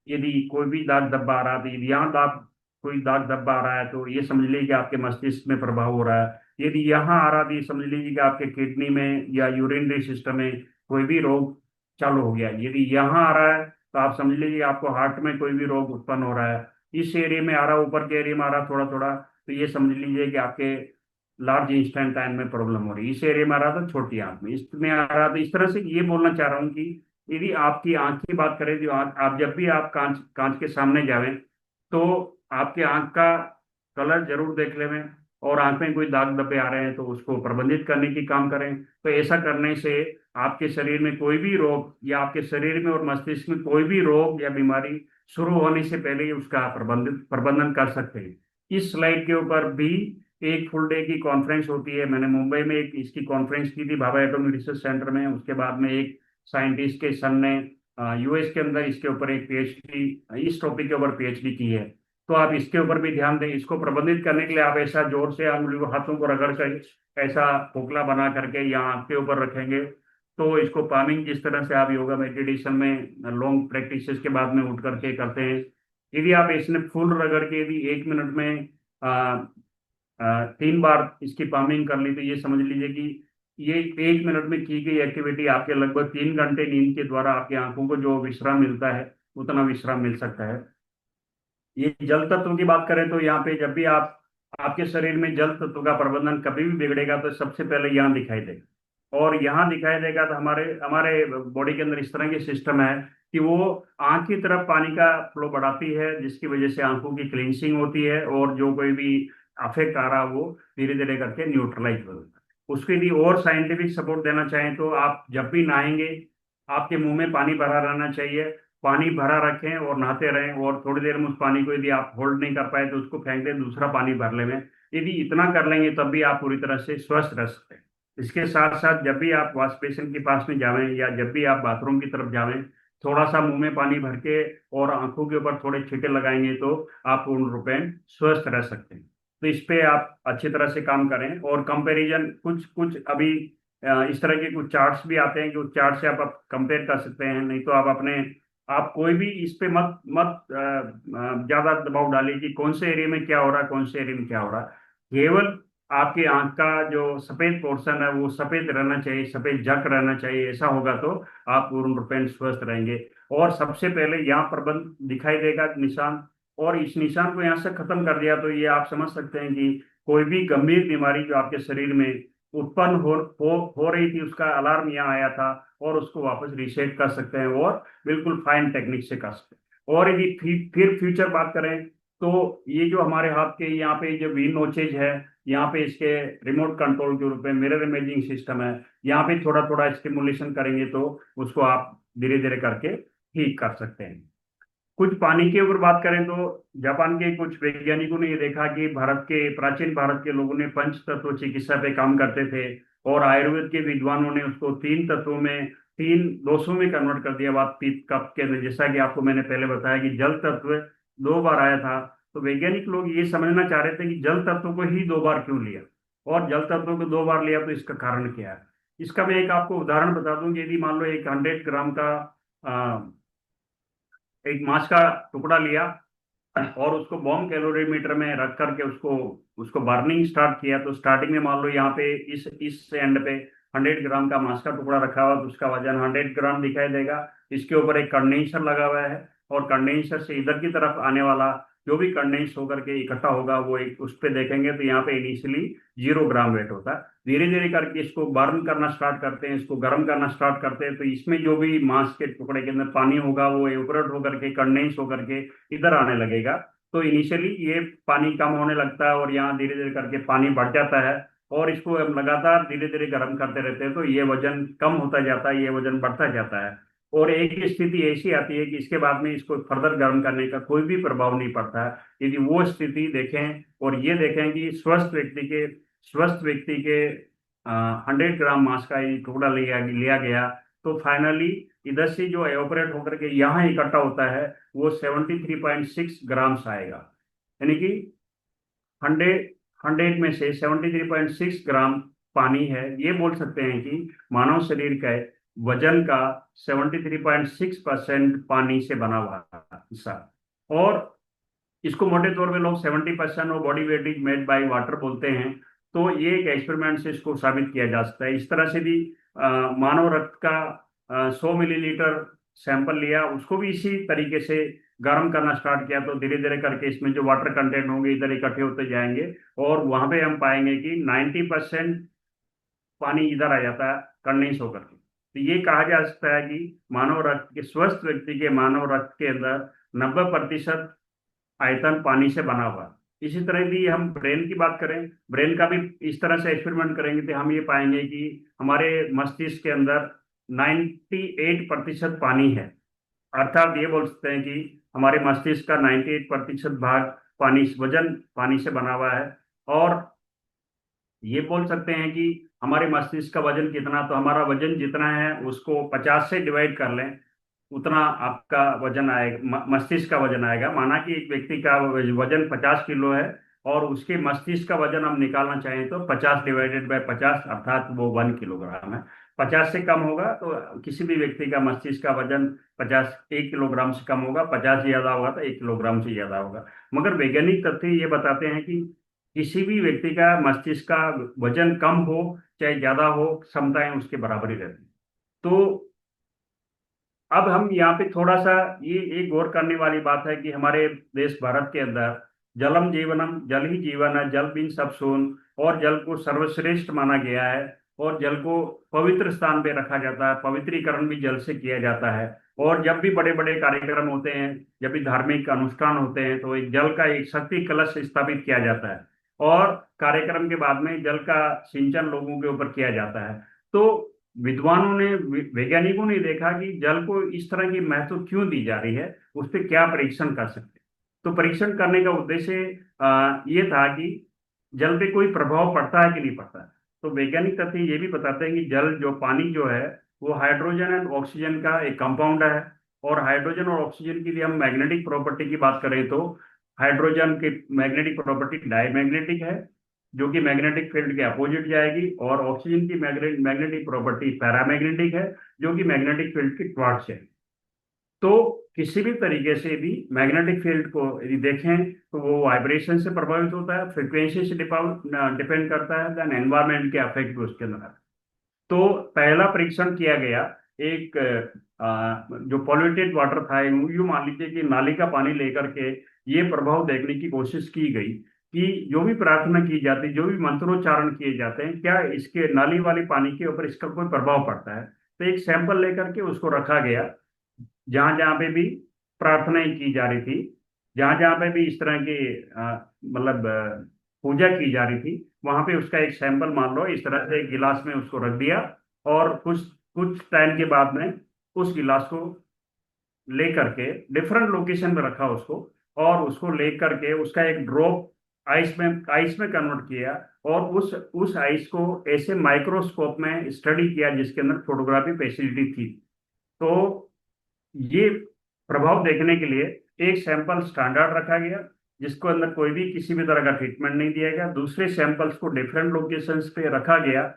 यदि कोई भी दाग धब्बा आ रहा है, यदि यहाँ दाग कोई दाग धब्बा आ रहा है तो ये समझ लीजिए कि आपके मस्तिष्क में प्रभाव हो रहा है। यदि यहाँ आ रहा है तो ये समझ लीजिए कि आपके किडनी में या यूरिनरी सिस्टम में कोई भी रोग चालू हो गया है। यदि यहाँ आ रहा है तो आप समझ लीजिए आपको हार्ट में कोई भी रोग उत्पन्न हो रहा है। इस एरिया में आ रहा है, ऊपर के एरिया में आ रहा है थोड़ा थोड़ा, तो ये समझ लीजिए कि आपके लार्ज इंस्टेंटाइन में प्रॉब्लम हो रही है। इस एरिया में आ रहा था छोटी आंख में, इसमें आ रहा था। इस तरह से ये बोलना चाह रहा हूँ कि यदि आपकी आंख की बात करें, जो आंख आप जब भी आप कांच कांच के सामने जावें तो आपके आंख का कलर जरूर देख लें, और आंख में कोई दाग धब्बे आ रहे हैं तो उसको प्रबंधित करने की काम करें। तो ऐसा करने से आपके शरीर में कोई भी रोग, या आपके शरीर में और मस्तिष्क में कोई भी रोग या बीमारी शुरू होने से पहले ही उसका प्रबंधन कर सकते हैं। इस स्लाइड के ऊपर भी एक फुल डे की कॉन्फ्रेंस होती है। मैंने मुंबई में एक इसकी कॉन्फ्रेंस की थी भाभा एटॉमिक रिसर्च सेंटर में। उसके बाद में एक साइंटिस्ट के सन ने यूएस के अंदर इसके ऊपर एक पीएचडी, इस टॉपिक के ऊपर पीएचडी की है। तो आप इसके ऊपर भी ध्यान दें। इसको प्रबंधित करने के लिए आप ऐसा जोर से अंगुलियों हाथों को रगड़ कर ऐसा खोखला बना करके या आंख के ऊपर रखेंगे, तो इसको पामिंग जिस तरह से आप योगा मेडिटेशन में लॉन्ग प्रैक्टिसेस के बाद में उठ करके करते हैं, यदि आप इसने फुल रगड़ के यदि 1 मिनट में 3 बार इसकी पामिंग कर ली, तो ये समझ लीजिए कि ये 1 मिनट में की गई एक्टिविटी आपके लगभग 3 घंटे नींद के द्वारा आपकी आंखों को जो विश्राम मिलता है उतना विश्राम मिल सकता है। ये जल तत्व की बात करें तो यहाँ पे जब भी आप आपके शरीर में जल तत्व का प्रबंधन कभी भी बिगड़ेगा तो सबसे पहले यहाँ दिखाई देगा। और यहाँ दिखाई देगा तो हमारे हमारे बॉडी के अंदर इस तरह की सिस्टम है कि वो आंख की तरफ पानी का फ्लो बढ़ाती है, जिसकी वजह से आंखों की क्लींसिंग होती है, और जो कोई भी अफेक्ट आ रहा वो धीरे धीरे करके न्यूट्रलाइज हो जाता है। उसके लिए और साइंटिफिक सपोर्ट देना चाहें तो आप जब भी नहाएंगे आपके मुंह में पानी भरा रहना चाहिए। पानी भरा रखें और नहाते रहें, और थोड़ी देर में उस पानी को यदि आप होल्ड नहीं कर पाए तो उसको फेंक दें, दूसरा पानी भर लें। यदि इतना कर लेंगे तब भी आप पूरी तरह से स्वस्थ रह सकते हैं। इसके साथ साथ जब भी आप वॉश बेसिन के पास में जावें या जब भी आप बाथरूम की तरफ जावें, थोड़ा सा मुंह में पानी भर के और आंखों के ऊपर थोड़े छींटे लगाएंगे तो आप पूर्ण रूपेण स्वस्थ रह सकते हैं। तो इस पे आप अच्छी तरह से काम करें। और कंपैरिजन कुछ कुछ अभी इस तरह के कुछ चार्ट्स भी आते हैं कि उस चार्ट से आप कंपेयर कर सकते हैं। नहीं तो आप अपने आप कोई भी इस पे मत मत ज्यादा दबाव डालिए कि कौन से एरिया में क्या हो रहा है, कौन से एरिया में क्या हो रहा है। केवल आपकी आंख का जो सफेद पोर्शन है वो सफेद रहना चाहिए, सफेद जक रहना चाहिए। ऐसा होगा तो आप पूर्ण रूपेण स्वस्थ रहेंगे। और सबसे पहले यहाँ प्रबंध दिखाई देगा निशान, और इस निशान को यहाँ से खत्म कर दिया तो ये आप समझ सकते हैं कि कोई भी गंभीर बीमारी जो आपके शरीर में उत्पन्न हो रही थी उसका अलार्म यहाँ आया था, और उसको वापस रीसेट कर सकते हैं और बिल्कुल फाइन टेक्निक से कर सकते हैं। और यदि फिर फ्यूचर बात करें तो ये जो हमारे हाथ के यहाँ पे जो वी नोचेज है, यहाँ पे इसके रिमोट कंट्रोल के रूप में मिरर इमेजिंग सिस्टम है। यहाँ पे थोड़ा थोड़ा स्टिमुलेशन करेंगे तो उसको आप धीरे धीरे करके ठीक कर सकते हैं। कुछ पानी के ऊपर बात करें तो जापान के कुछ वैज्ञानिकों ने ये देखा कि प्राचीन भारत के लोगों ने पंच तत्व चिकित्सा पे काम करते थे, और आयुर्वेद के विद्वानों ने उसको 3 तत्वों में, 3 दोषों में कन्वर्ट कर दिया वात पित्त कफ के अंदर। जैसा कि आपको मैंने पहले बताया कि जल तत्व 2 बार आया था, तो वैज्ञानिक लोग ये समझना चाह रहे थे कि जल तत्व को ही 2 बार क्यों लिया, और जल तत्व को 2 बार लिया तो इसका कारण क्या है। इसका मैं एक आपको उदाहरण बता दूं कि यदि मान लो एक 100 ग्राम का एक मांस का टुकड़ा लिया और उसको बॉम्ब कैलोरीमीटर में रख करके उसको उसको बर्निंग स्टार्ट किया, तो स्टार्टिंग में मान लो यहाँ पे इस एंड पे 100 ग्राम का मांस का टुकड़ा रखा हुआ, तो उसका वजन 100 ग्राम दिखाई देगा। इसके ऊपर एक कंडेंसर लगा हुआ है, और कंडेंसर से इधर की तरफ आने वाला जो भी कंडेंस होकर के इकट्ठा होगा वो एक उस पर देखेंगे तो यहाँ पे इनिशियली 0 ग्राम वेट होता है। धीरे धीरे करके इसको बर्न करना स्टार्ट करते हैं, इसको गर्म करना स्टार्ट करते हैं, तो इसमें जो भी मांस के टुकड़े के अंदर पानी होगा वो एवपोरेट होकर के कंडेंस होकर के इधर आने लगेगा। तो इनिशियली ये पानी कम होने लगता है, और यहाँ धीरे धीरे करके पानी बढ़ जाता है, और इसको हम लगातार धीरे धीरे गर्म करते रहते हैं तो ये वजन कम होता जाता है, ये वजन बढ़ता जाता है। और एक स्थिति ऐसी आती है कि इसके बाद में इसको फर्दर गर्म करने का कोई भी प्रभाव नहीं पड़ता है। यदि वो स्थिति देखें और ये देखें कि स्वस्थ व्यक्ति के 100 ग्राम मांस का ये टुकड़ा लिया लिया गया, तो फाइनली इधर से जो एवोपरेट होकर के यहाँ इकट्ठा होता है वो 73.6 ग्राम्स आएगा। यानी कि 100 में से 73.6 ग्राम पानी है। ये बोल सकते हैं कि मानव शरीर का वजन का 73.6% पानी से बना हुआ हिस्सा। और इसको मोटे तौर पे लोग 70% of body weight is made by water बोलते हैं। तो ये एक एक्सपेरिमेंट से इसको साबित किया जा सकता है। इस तरह से भी मानव रक्त का 100 मिलीलीटर सैंपल लिया, उसको भी इसी तरीके से गर्म करना स्टार्ट किया, तो धीरे धीरे करके इसमें जो वाटर कंटेंट होंगे इधर इकट्ठे होते जाएंगे, और वहां पे हम पाएंगे कि 90% पानी इधर आ जाता है कंडेंस होकर के। तो ये कहा जा सकता है कि मानव रक्त के, स्वस्थ व्यक्ति के मानव रक्त के अंदर 90% आयतन पानी से बना हुआ है। इसी तरह भी हम ब्रेन की बात करें, ब्रेन का भी इस तरह से एक्सपेरिमेंट करेंगे तो हम ये पाएंगे कि हमारे मस्तिष्क के अंदर 98% पानी है। अर्थात ये बोल सकते हैं कि हमारे मस्तिष्क का 98% भाग पानी, वजन पानी से बना हुआ है। और ये बोल सकते हैं कि हमारे मस्तिष्क का वजन कितना, तो हमारा वजन जितना है उसको 50 से डिवाइड कर लें, उतना आपका वजन आएगा, मस्तिष्क का वजन आएगा। माना कि एक व्यक्ति का वजन 50 किलो है, और उसके मस्तिष्क का वजन हम निकालना चाहें तो 50 डिवाइडेड बाय 50, अर्थात वो 1 किलोग्राम है। 50 से कम होगा तो किसी भी व्यक्ति का मस्तिष्क का वजन 1 किलोग्राम से कम होगा, 50 ज्यादा होगा तो 1 किलोग्राम से ज्यादा होगा। मगर वैज्ञानिक तथ्य ये बताते हैं कि किसी भी व्यक्ति का मस्तिष्क का वजन कम हो चाहे ज्यादा हो, क्षमताएं उसके बराबर ही रहती हैं। तो अब हम यहाँ पे थोड़ा सा, ये एक गौर करने वाली बात है कि हमारे देश भारत के अंदर जलम जीवनम, जल ही जीवन है, जल बिन सब सून, और जल को सर्वश्रेष्ठ माना गया है, और जल को पवित्र स्थान पे रखा जाता है, पवित्रीकरण भी जल से किया जाता है। और जब भी बड़े बड़े कार्यक्रम होते हैं, जब भी धार्मिक अनुष्ठान होते हैं, तो एक जल का एक शक्ति कलश स्थापित किया जाता है, और कार्यक्रम के बाद में जल का सिंचन लोगों के ऊपर किया जाता है। तो विद्वानों ने, वैज्ञानिकों ने देखा कि जल को इस तरह की महत्व क्यों दी जा रही है, उस पर क्या परीक्षण कर सकते हैं। तो परीक्षण करने का उद्देश्य ये था कि जल पे कोई प्रभाव पड़ता है कि नहीं पड़ता है। तो वैज्ञानिक तथ्य ये भी बताते हैं कि जल, जो पानी जो है, वो हाइड्रोजन एंड ऑक्सीजन का एक कंपाउंड है। और हाइड्रोजन और ऑक्सीजन की भी हम मैग्नेटिक प्रॉपर्टी की बात करें तो हाइड्रोजन की मैग्नेटिक प्रॉपर्टी डायमैग्नेटिक है, जो कि मैग्नेटिक फील्ड के अपोजिट जाएगी, और ऑक्सीजन की मैग्नेटिक प्रॉपर्टी पैरामैग्नेटिक है, जो कि मैग्नेटिक फील्ड की टॉर्च है। तो किसी भी तरीके से भी मैग्नेटिक फील्ड को यदि देखें तो वो वाइब्रेशन से प्रभावित होता है, फ्रिक्वेंसी से डिपेंड करता है, देन एनवायरमेंट के अफेक्ट भी उसके अंदर। तो पहला परीक्षण किया गया, एक जो पॉल्यूटेड वाटर था, यूं मान लीजिए कि नाली का पानी लेकर के ये प्रभाव देखने की कोशिश की गई कि जो भी प्रार्थना की जाती, जो भी मंत्रोच्चारण किए जाते हैं, क्या इसके नाली वाले पानी के ऊपर इसका कोई प्रभाव पड़ता है। तो एक सैंपल लेकर के उसको रखा गया, जहां जहां पे भी प्रार्थनाएं की जा रही थी, जहां जहां पे भी इस तरह की मतलब पूजा की जा रही थी, वहां पे उसका एक सैंपल, मान लो इस तरह से एक गिलास में उसको रख दिया, और कुछ कुछ टाइम के बाद में उस गिलास को लेकर के डिफरेंट लोकेशन पे रखा उसको, और उसको लेकर के उसका एक ड्रॉप आइस में कन्वर्ट किया, और उस आइस को ऐसे माइक्रोस्कोप में स्टडी किया जिसके अंदर फोटोग्राफी फैसिलिटी थी। तो ये प्रभाव देखने के लिए एक सैंपल स्टैंडर्ड रखा गया, जिसको अंदर कोई भी किसी भी तरह का ट्रीटमेंट नहीं दिया गया। दूसरे सैंपल्स को डिफरेंट लोकेशंस पे रखा गया,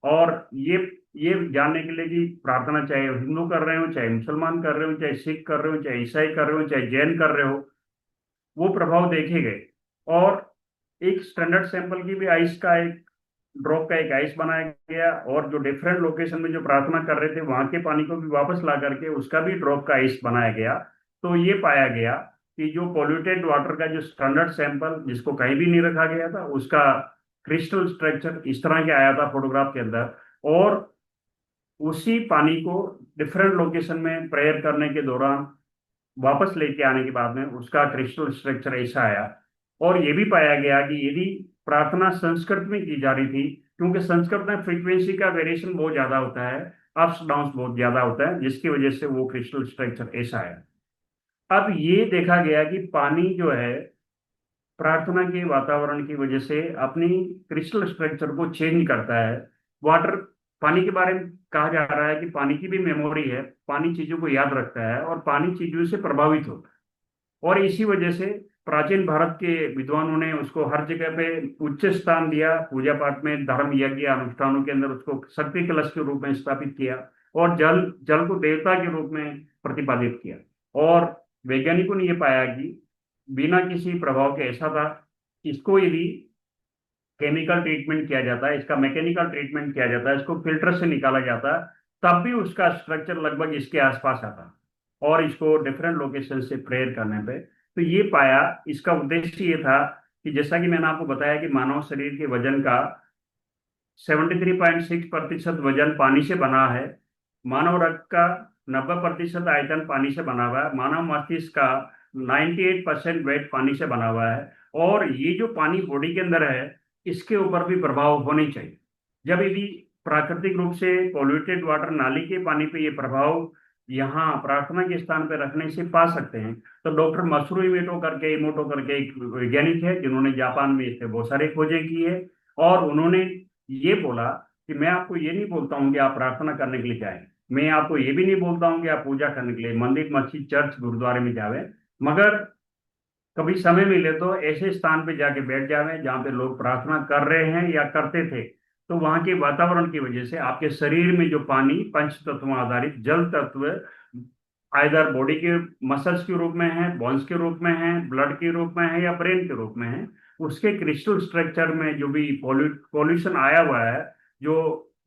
और ये जानने के लिए कि प्रार्थना चाहे हिंदू कर रहे हो, चाहे मुसलमान कर रहे हो, चाहे सिख कर रहे हो, चाहे ईसाई कर रहे हो, चाहे जैन कर रहे हो, वो प्रभाव देखे गए। और एक स्टैंडर्ड सैंपल की भी आइस का एक ड्रॉप का एक आइस बनाया गया, और जो डिफरेंट लोकेशन में जो प्रार्थना कर रहे थे वहां के पानी को भी वापस ला करके उसका भी ड्रॉप का आइस बनाया गया। तो ये पाया गया कि जो पोल्यूटेड वाटर का जो स्टैंडर्ड सैंपल, जिसको कहीं भी नहीं रखा गया था, उसका क्रिस्टल स्ट्रक्चर इस तरह के आया था फोटोग्राफ के अंदर। और उसी पानी को डिफरेंट लोकेशन में प्रेयर करने के दौरान वापस लेके आने के बाद में उसका क्रिस्टल स्ट्रक्चर ऐसा आया। और ये भी पाया गया कि यदि प्रार्थना संस्कृत में की जा रही थी, क्योंकि संस्कृत में फ्रीक्वेंसी का वेरिएशन बहुत ज्यादा होता है, अप्स डाउन्स बहुत ज्यादा होता है, जिसकी वजह से वो क्रिस्टल स्ट्रक्चर ऐसा आया। अब ये देखा गया कि पानी जो है प्रार्थना के वातावरण की वजह से अपनी क्रिस्टल स्ट्रक्चर को चेंज करता है। वाटर, पानी के बारे में कहा जा रहा है कि पानी की भी मेमोरी है, पानी चीजों को याद रखता है, और पानी चीजों से प्रभावित होता है। और इसी वजह से प्राचीन भारत के विद्वानों ने उसको हर जगह पे उच्च स्थान दिया, पूजा पाठ में, धर्म यज्ञ अनुष्ठानों के अंदर उसको शक्ति कलश के रूप में स्थापित किया, और जल जल को देवता के रूप में प्रतिपादित किया। और वैज्ञानिकों ने यह पाया कि बिना किसी प्रभाव के ऐसा था। इसको यदि केमिकल ट्रीटमेंट किया जाता है, इसका मैकेनिकल ट्रीटमेंट किया जाता है, इसको फिल्टर से निकाला जाता है, तब भी उसका स्ट्रक्चर लगभग इसके आसपास आता। और इसको डिफरेंट लोकेशन से प्रेयर करने पे तो ये पाया, इसका उद्देश्य ये था कि जैसा कि मैंने आपको बताया कि मानव शरीर के वजन का 73.6% वजन पानी से बना है। मानव रक्त का 90% आयतन पानी से बना हुआ है। मानव मस्तिष्क का 98% वेट पानी से बना हुआ है। और ये जो पानी बॉडी के अंदर है, इसके ऊपर भी प्रभाव होने चाहिए। जब यदि प्राकृतिक रूप से पॉल्यूटेड वाटर नाली के पानी पे ये प्रभाव यहाँ प्रार्थना के स्थान पे रखने से पा सकते हैं, तो डॉक्टर मसरू इमोटो करके एक वैज्ञानिक है जिन्होंने जापान में इस पे बहुत सारी खोजें की है। और उन्होंने ये बोला कि मैं आपको ये नहीं बोलता हूँ कि आप प्रार्थना करने के लिए जाएं, मैं आपको ये भी नहीं बोलता हूँ कि आप पूजा करने के लिए मंदिर मस्जिद चर्च गुरुद्वारे में जावें, मगर कभी समय मिले तो ऐसे स्थान पे जाके बैठ जावें जहाँ पे लोग प्रार्थना कर रहे हैं या करते थे। तो वहाँ के वातावरण की वजह से आपके शरीर में जो पानी पंच तत्वों आधारित जल तत्व आइदर बॉडी के मसल्स के रूप में है, बोन्स के रूप में है, ब्लड के रूप में है या ब्रेन के रूप में है, उसके क्रिस्टल स्ट्रक्चर में जो भी पॉल्यूशन आया हुआ है, जो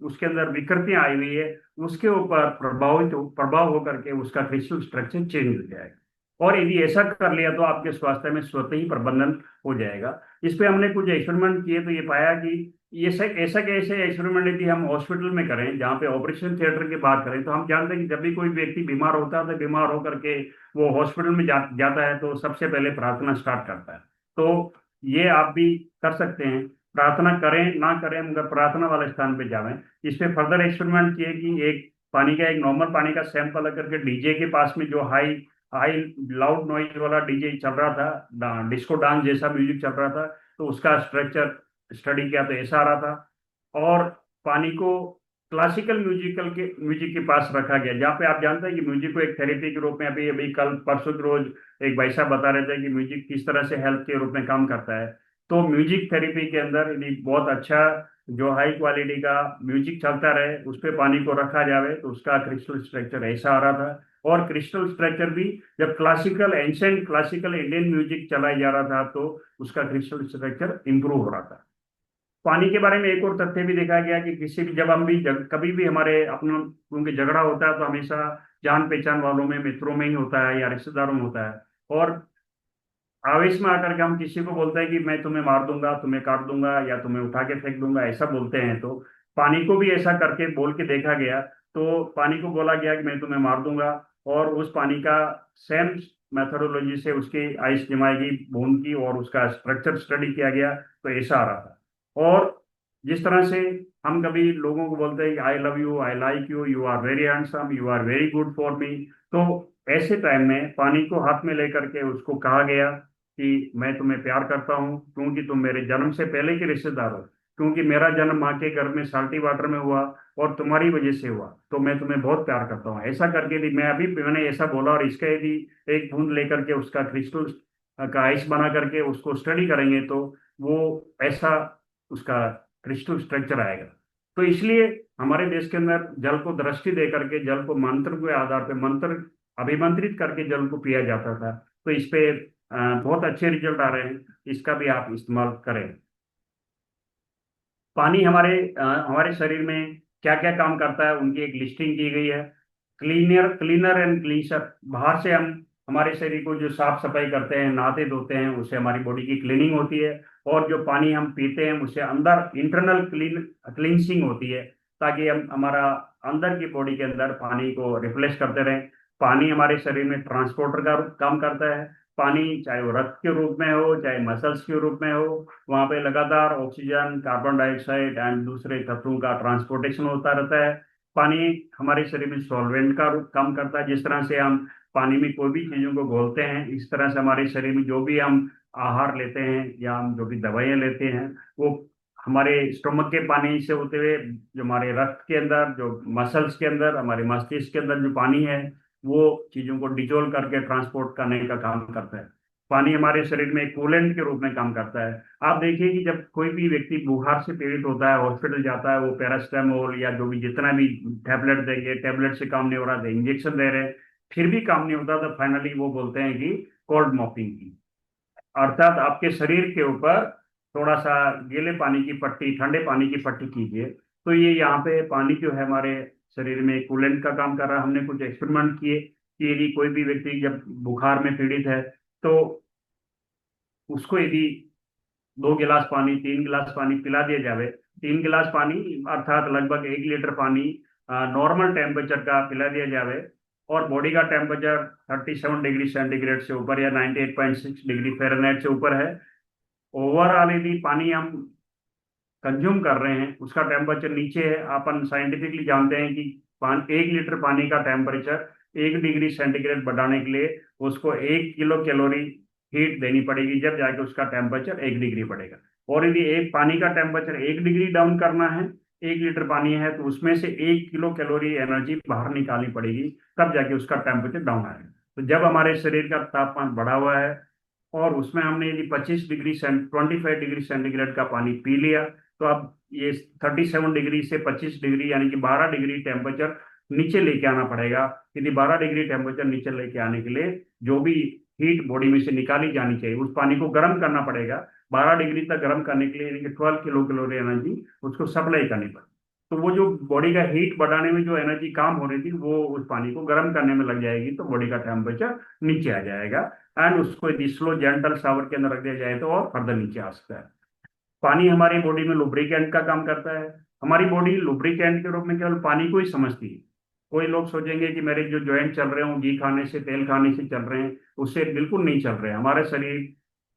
उसके अंदर विकृतियां आई हुई है, उसके ऊपर प्रभाव होकर के उसका क्रिस्टल स्ट्रक्चर चेंज हो जाएगा। और यदि ऐसा कर लिया तो आपके स्वास्थ्य में स्वतः ही प्रबंधन हो जाएगा। इस पे हमने कुछ एक्सपेरिमेंट किए तो ये पाया कि ये ऐसा कैसे एक्सपेरिमेंट यदि हम हॉस्पिटल में करें, जहाँ पे ऑपरेशन थिएटर की बात करें, तो हम जानते हैं कि जब भी कोई व्यक्ति बीमार होता है तो बीमार होकर के वो हॉस्पिटल में जाता है तो सबसे पहले प्रार्थना स्टार्ट करता है। तो ये आप भी कर सकते हैं, प्रार्थना करें ना करें मगर प्रार्थना वाले स्थान पे जावें। इस पे फर्दर एक्सपेरिमेंट किए कि एक नॉर्मल पानी का सैंपल लेकर के डीजे के पास में जो हाई हाई लाउड नॉइज वाला डीजे चल रहा था, डिस्को डांस जैसा म्यूजिक चल रहा था, तो उसका स्ट्रक्चर स्टडी किया तो ऐसा आ रहा था। और पानी को क्लासिकल म्यूजिक के पास रखा गया, जहाँ पे आप जानते हैं कि म्यूजिक को एक थेरेपी के रूप में, अभी अभी कल परसों के रोज एक भाई साहब बता रहे थे कि म्यूजिक किस तरह से हेल्थ के रूप में काम करता है। तो म्यूजिक थेरेपी के अंदर यदि बहुत अच्छा जो हाई क्वालिटी का म्यूजिक चलता रहे, उस पे पानी को रखा जावे तो उसका क्रिस्टल स्ट्रक्चर ऐसा आ रहा था। और क्रिस्टल स्ट्रक्चर भी जब classical ancient classical Indian music चलाया जा रहा था तो उसका क्रिस्टल स्ट्रक्चर इंप्रूव हो रहा था। पानी के बारे में एक और तथ्य भी देखा गया कि किसी भी जब हम भी कभी भी हमारे अपनों क्योंकि झगड़ा होता है तो हमेशा जान पहचान वालों में, मित्रों में ही होता है या रिश्तेदारों में होता है। और आवेश में आकर के हम किसी को बोलते हैं कि मैं तुम्हें मार दूंगा, तुम्हें काट दूंगा या तुम्हें उठा के फेंक दूंगा, ऐसा बोलते हैं। तो पानी को भी ऐसा करके बोल के देखा गया। तो पानी को बोला गया कि मैं तुम्हें मार दूंगा, और उस पानी का सेम मेथोडोलॉजी से उसकी आइस जमाई गई बूंद की और उसका स्ट्रक्चर स्टडी किया गया तो ऐसा आ रहा था। और जिस तरह से हम कभी लोगों को बोलते हैं I love you, I like you, you are very handsome, you are very good for me, तो ऐसे टाइम में पानी को हाथ में लेकर के उसको कहा गया कि मैं तुम्हें प्यार करता हूँ क्योंकि तुम मेरे जन्म से पहले के रिश्तेदार हो, क्योंकि मेरा जन्म माँ के गर्भ में साल्टी वाटर में हुआ और तुम्हारी वजह से हुआ, तो मैं तुम्हें बहुत प्यार करता हूँ। ऐसा करके यदि मैंने ऐसा बोला और इसका यदि एक बूंद लेकर के उसका क्रिस्टल का आइस बना करके उसको स्टडी करेंगे तो वो ऐसा उसका क्रिस्टल स्ट्रक्चर आएगा। तो इसलिए हमारे देश के अंदर जल को दृष्टि दे करके, जल को मंत्र के आधार पर मंत्र अभिमंत्रित करके जल को पिया जाता था। तो इस पे बहुत अच्छे रिजल्ट आ रहे हैं, इसका भी आप इस्तेमाल करें। पानी हमारे शरीर में क्या क्या काम करता है उनकी एक लिस्टिंग की गई है। क्लीनर एंड क्लींसर, बाहर से हम हमारे शरीर को जो साफ सफाई करते हैं, नहाते धोते हैं, उससे हमारी बॉडी की क्लीनिंग होती है। और जो पानी हम पीते हैं उससे अंदर इंटरनल क्लींसिंग होती है, ताकि हम हमारा अंदर की बॉडी के अंदर पानी को रिप्लेस करते रहें। पानी हमारे शरीर में ट्रांसपोर्टर का काम करता है। पानी चाहे वो रक्त के रूप में हो चाहे मसल्स के रूप में हो, वहां पे लगातार ऑक्सीजन, कार्बन डाइऑक्साइड एंड दूसरे तत्वों का ट्रांसपोर्टेशन होता रहता है। पानी हमारे शरीर में सॉल्वेंट का काम करता है। जिस तरह से हम पानी में कोई भी चीजों को घोलते हैं, इस तरह से हमारे शरीर में जो भी हम आहार लेते हैं या हम जो भी दवाइयाँ लेते हैं, वो हमारे स्टोमक के पानी से होते हुए जो हमारे रक्त के अंदर, जो मसल्स के अंदर, हमारे मस्तिष्क के अंदर जो पानी है, वो चीजों को डिजोल्व करके ट्रांसपोर्ट करने का काम करता है। पानी हमारे शरीर में कूलेंट के रूप में काम करता है। आप देखिए कि जब कोई भी व्यक्ति बुखार से पीड़ित होता है, हॉस्पिटल जाता है, वो पैरास्टामोल या जो भी जितना भी टैबलेट देंगे, टैबलेट से काम नहीं हो रहा था, इंजेक्शन दे रहे हैं, फिर भी काम नहीं होता, तो फाइनली वो बोलते हैं कि कोल्ड मॉपिंग की। अर्थात आपके शरीर के ऊपर थोड़ा सा गीले पानी की पट्टी, ठंडे पानी की पट्टी कीजिए। तो ये यहाँ पे पानी जो है हमारे शरीर में कूलेंट का काम कर रहा है। हमने कुछ एक्सपेरिमेंट किए कि यदि कोई भी व्यक्ति जब बुखार में पीड़ित है तो उसको यदि 2 गिलास पानी, 3 गिलास पानी पिला दिया जावे, 3 गिलास पानी अर्थात लगभग 1 लीटर पानी नॉर्मल टेम्परेचर का पिला दिया जावे, और बॉडी का टेम्परेचर 37 डिग्री सेंटीग्रेड से ऊपर या 98.6 डिग्री फ़ारेनहाइट से ऊपर है, ओवरऑल यदि पानी हम कंज्यूम कर रहे हैं उसका टेम्परेचर नीचे है। अपन साइंटिफिकली जानते हैं कि 1 लीटर पानी का टेम्परेचर 1 डिग्री सेंटीग्रेड बढ़ाने के लिए उसको 1 किलो कैलोरी हीट देनी पड़ेगी, जब जाके उसका टेम्परेचर 1 डिग्री बढ़ेगा। और यदि एक पानी का टेम्परेचर 1 डिग्री डाउन करना है, 1 लीटर पानी है तो उसमें से 1 किलो कैलोरी एनर्जी बाहर निकालनी पड़ेगी, तब जाके उसका टेम्परेचर डाउन आएगा। तो जब हमारे शरीर का तापमान बढ़ा हुआ है और उसमें हमने यदि 25 डिग्री सेंटीग्रेड का पानी पी लिया, तो अब ये 37 डिग्री से 25 डिग्री यानी कि 12 डिग्री टेम्परेचर नीचे लेके आना पड़ेगा। यदि 12 डिग्री टेम्परेचर नीचे लेके आने के लिए जो भी हीट बॉडी में से निकाली जानी चाहिए, उस पानी को गर्म करना पड़ेगा। 12 डिग्री तक गर्म करने के लिए यानी कि 12 किलो कैलोरी एनर्जी उसको सप्लाई करनी पड़ेगी। तो वो जो बॉडी का हीट बढ़ाने में जो एनर्जी काम हो रही थी वो उस पानी को गर्म करने में लग जाएगी, तो बॉडी का टेम्परेचर नीचे आ जाएगा। एंड उसको यदि स्लो जेंटल शावर के अंदर रख दिया जाए तो और फर्दर नीचे आ सकता है। पानी हमारी बॉडी में लुब्रिकेंट का काम करता है। हमारी बॉडी लुब्रिकेंट के रूप में केवल पानी को ही समझती है। कोई लोग सोचेंगे कि मेरे जो जॉइंट चल रहे हो घी खाने से, तेल खाने से चल रहे हैं, उससे बिल्कुल नहीं चल रहे हैं। हमारे शरीर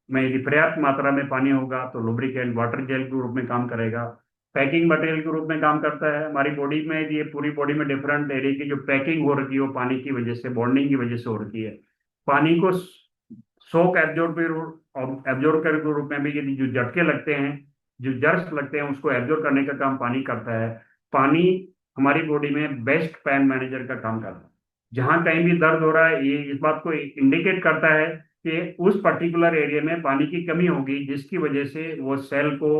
में यदि पर्याप्त मात्रा में पानी होगा तो लुब्रिकेंट वाटर जेल के रूप में काम करेगा, पैकिंग मटेरियल के रूप में काम करता है। हमारी बॉडी में ये पूरी बॉडी में डिफरेंट एरिया की जो पैकिंग हो रखी है वो पानी की वजह से, बॉन्डिंग की वजह से हो रखी है। पानी को शॉक एब्जॉर्बर के रूप में भी यदि जो झटके लगते हैं, जो जर्स लगते हैं, उसको एब्जॉर्ब करने का काम पानी करता है। पानी हमारी बॉडी में बेस्ट पेन मैनेजर का काम करता है। जहां कहीं भी दर्द हो रहा है, ये इस बात को इंडिकेट करता है कि उस पर्टिकुलर एरिया में पानी की कमी होगी, जिसकी वजह से वो सेल को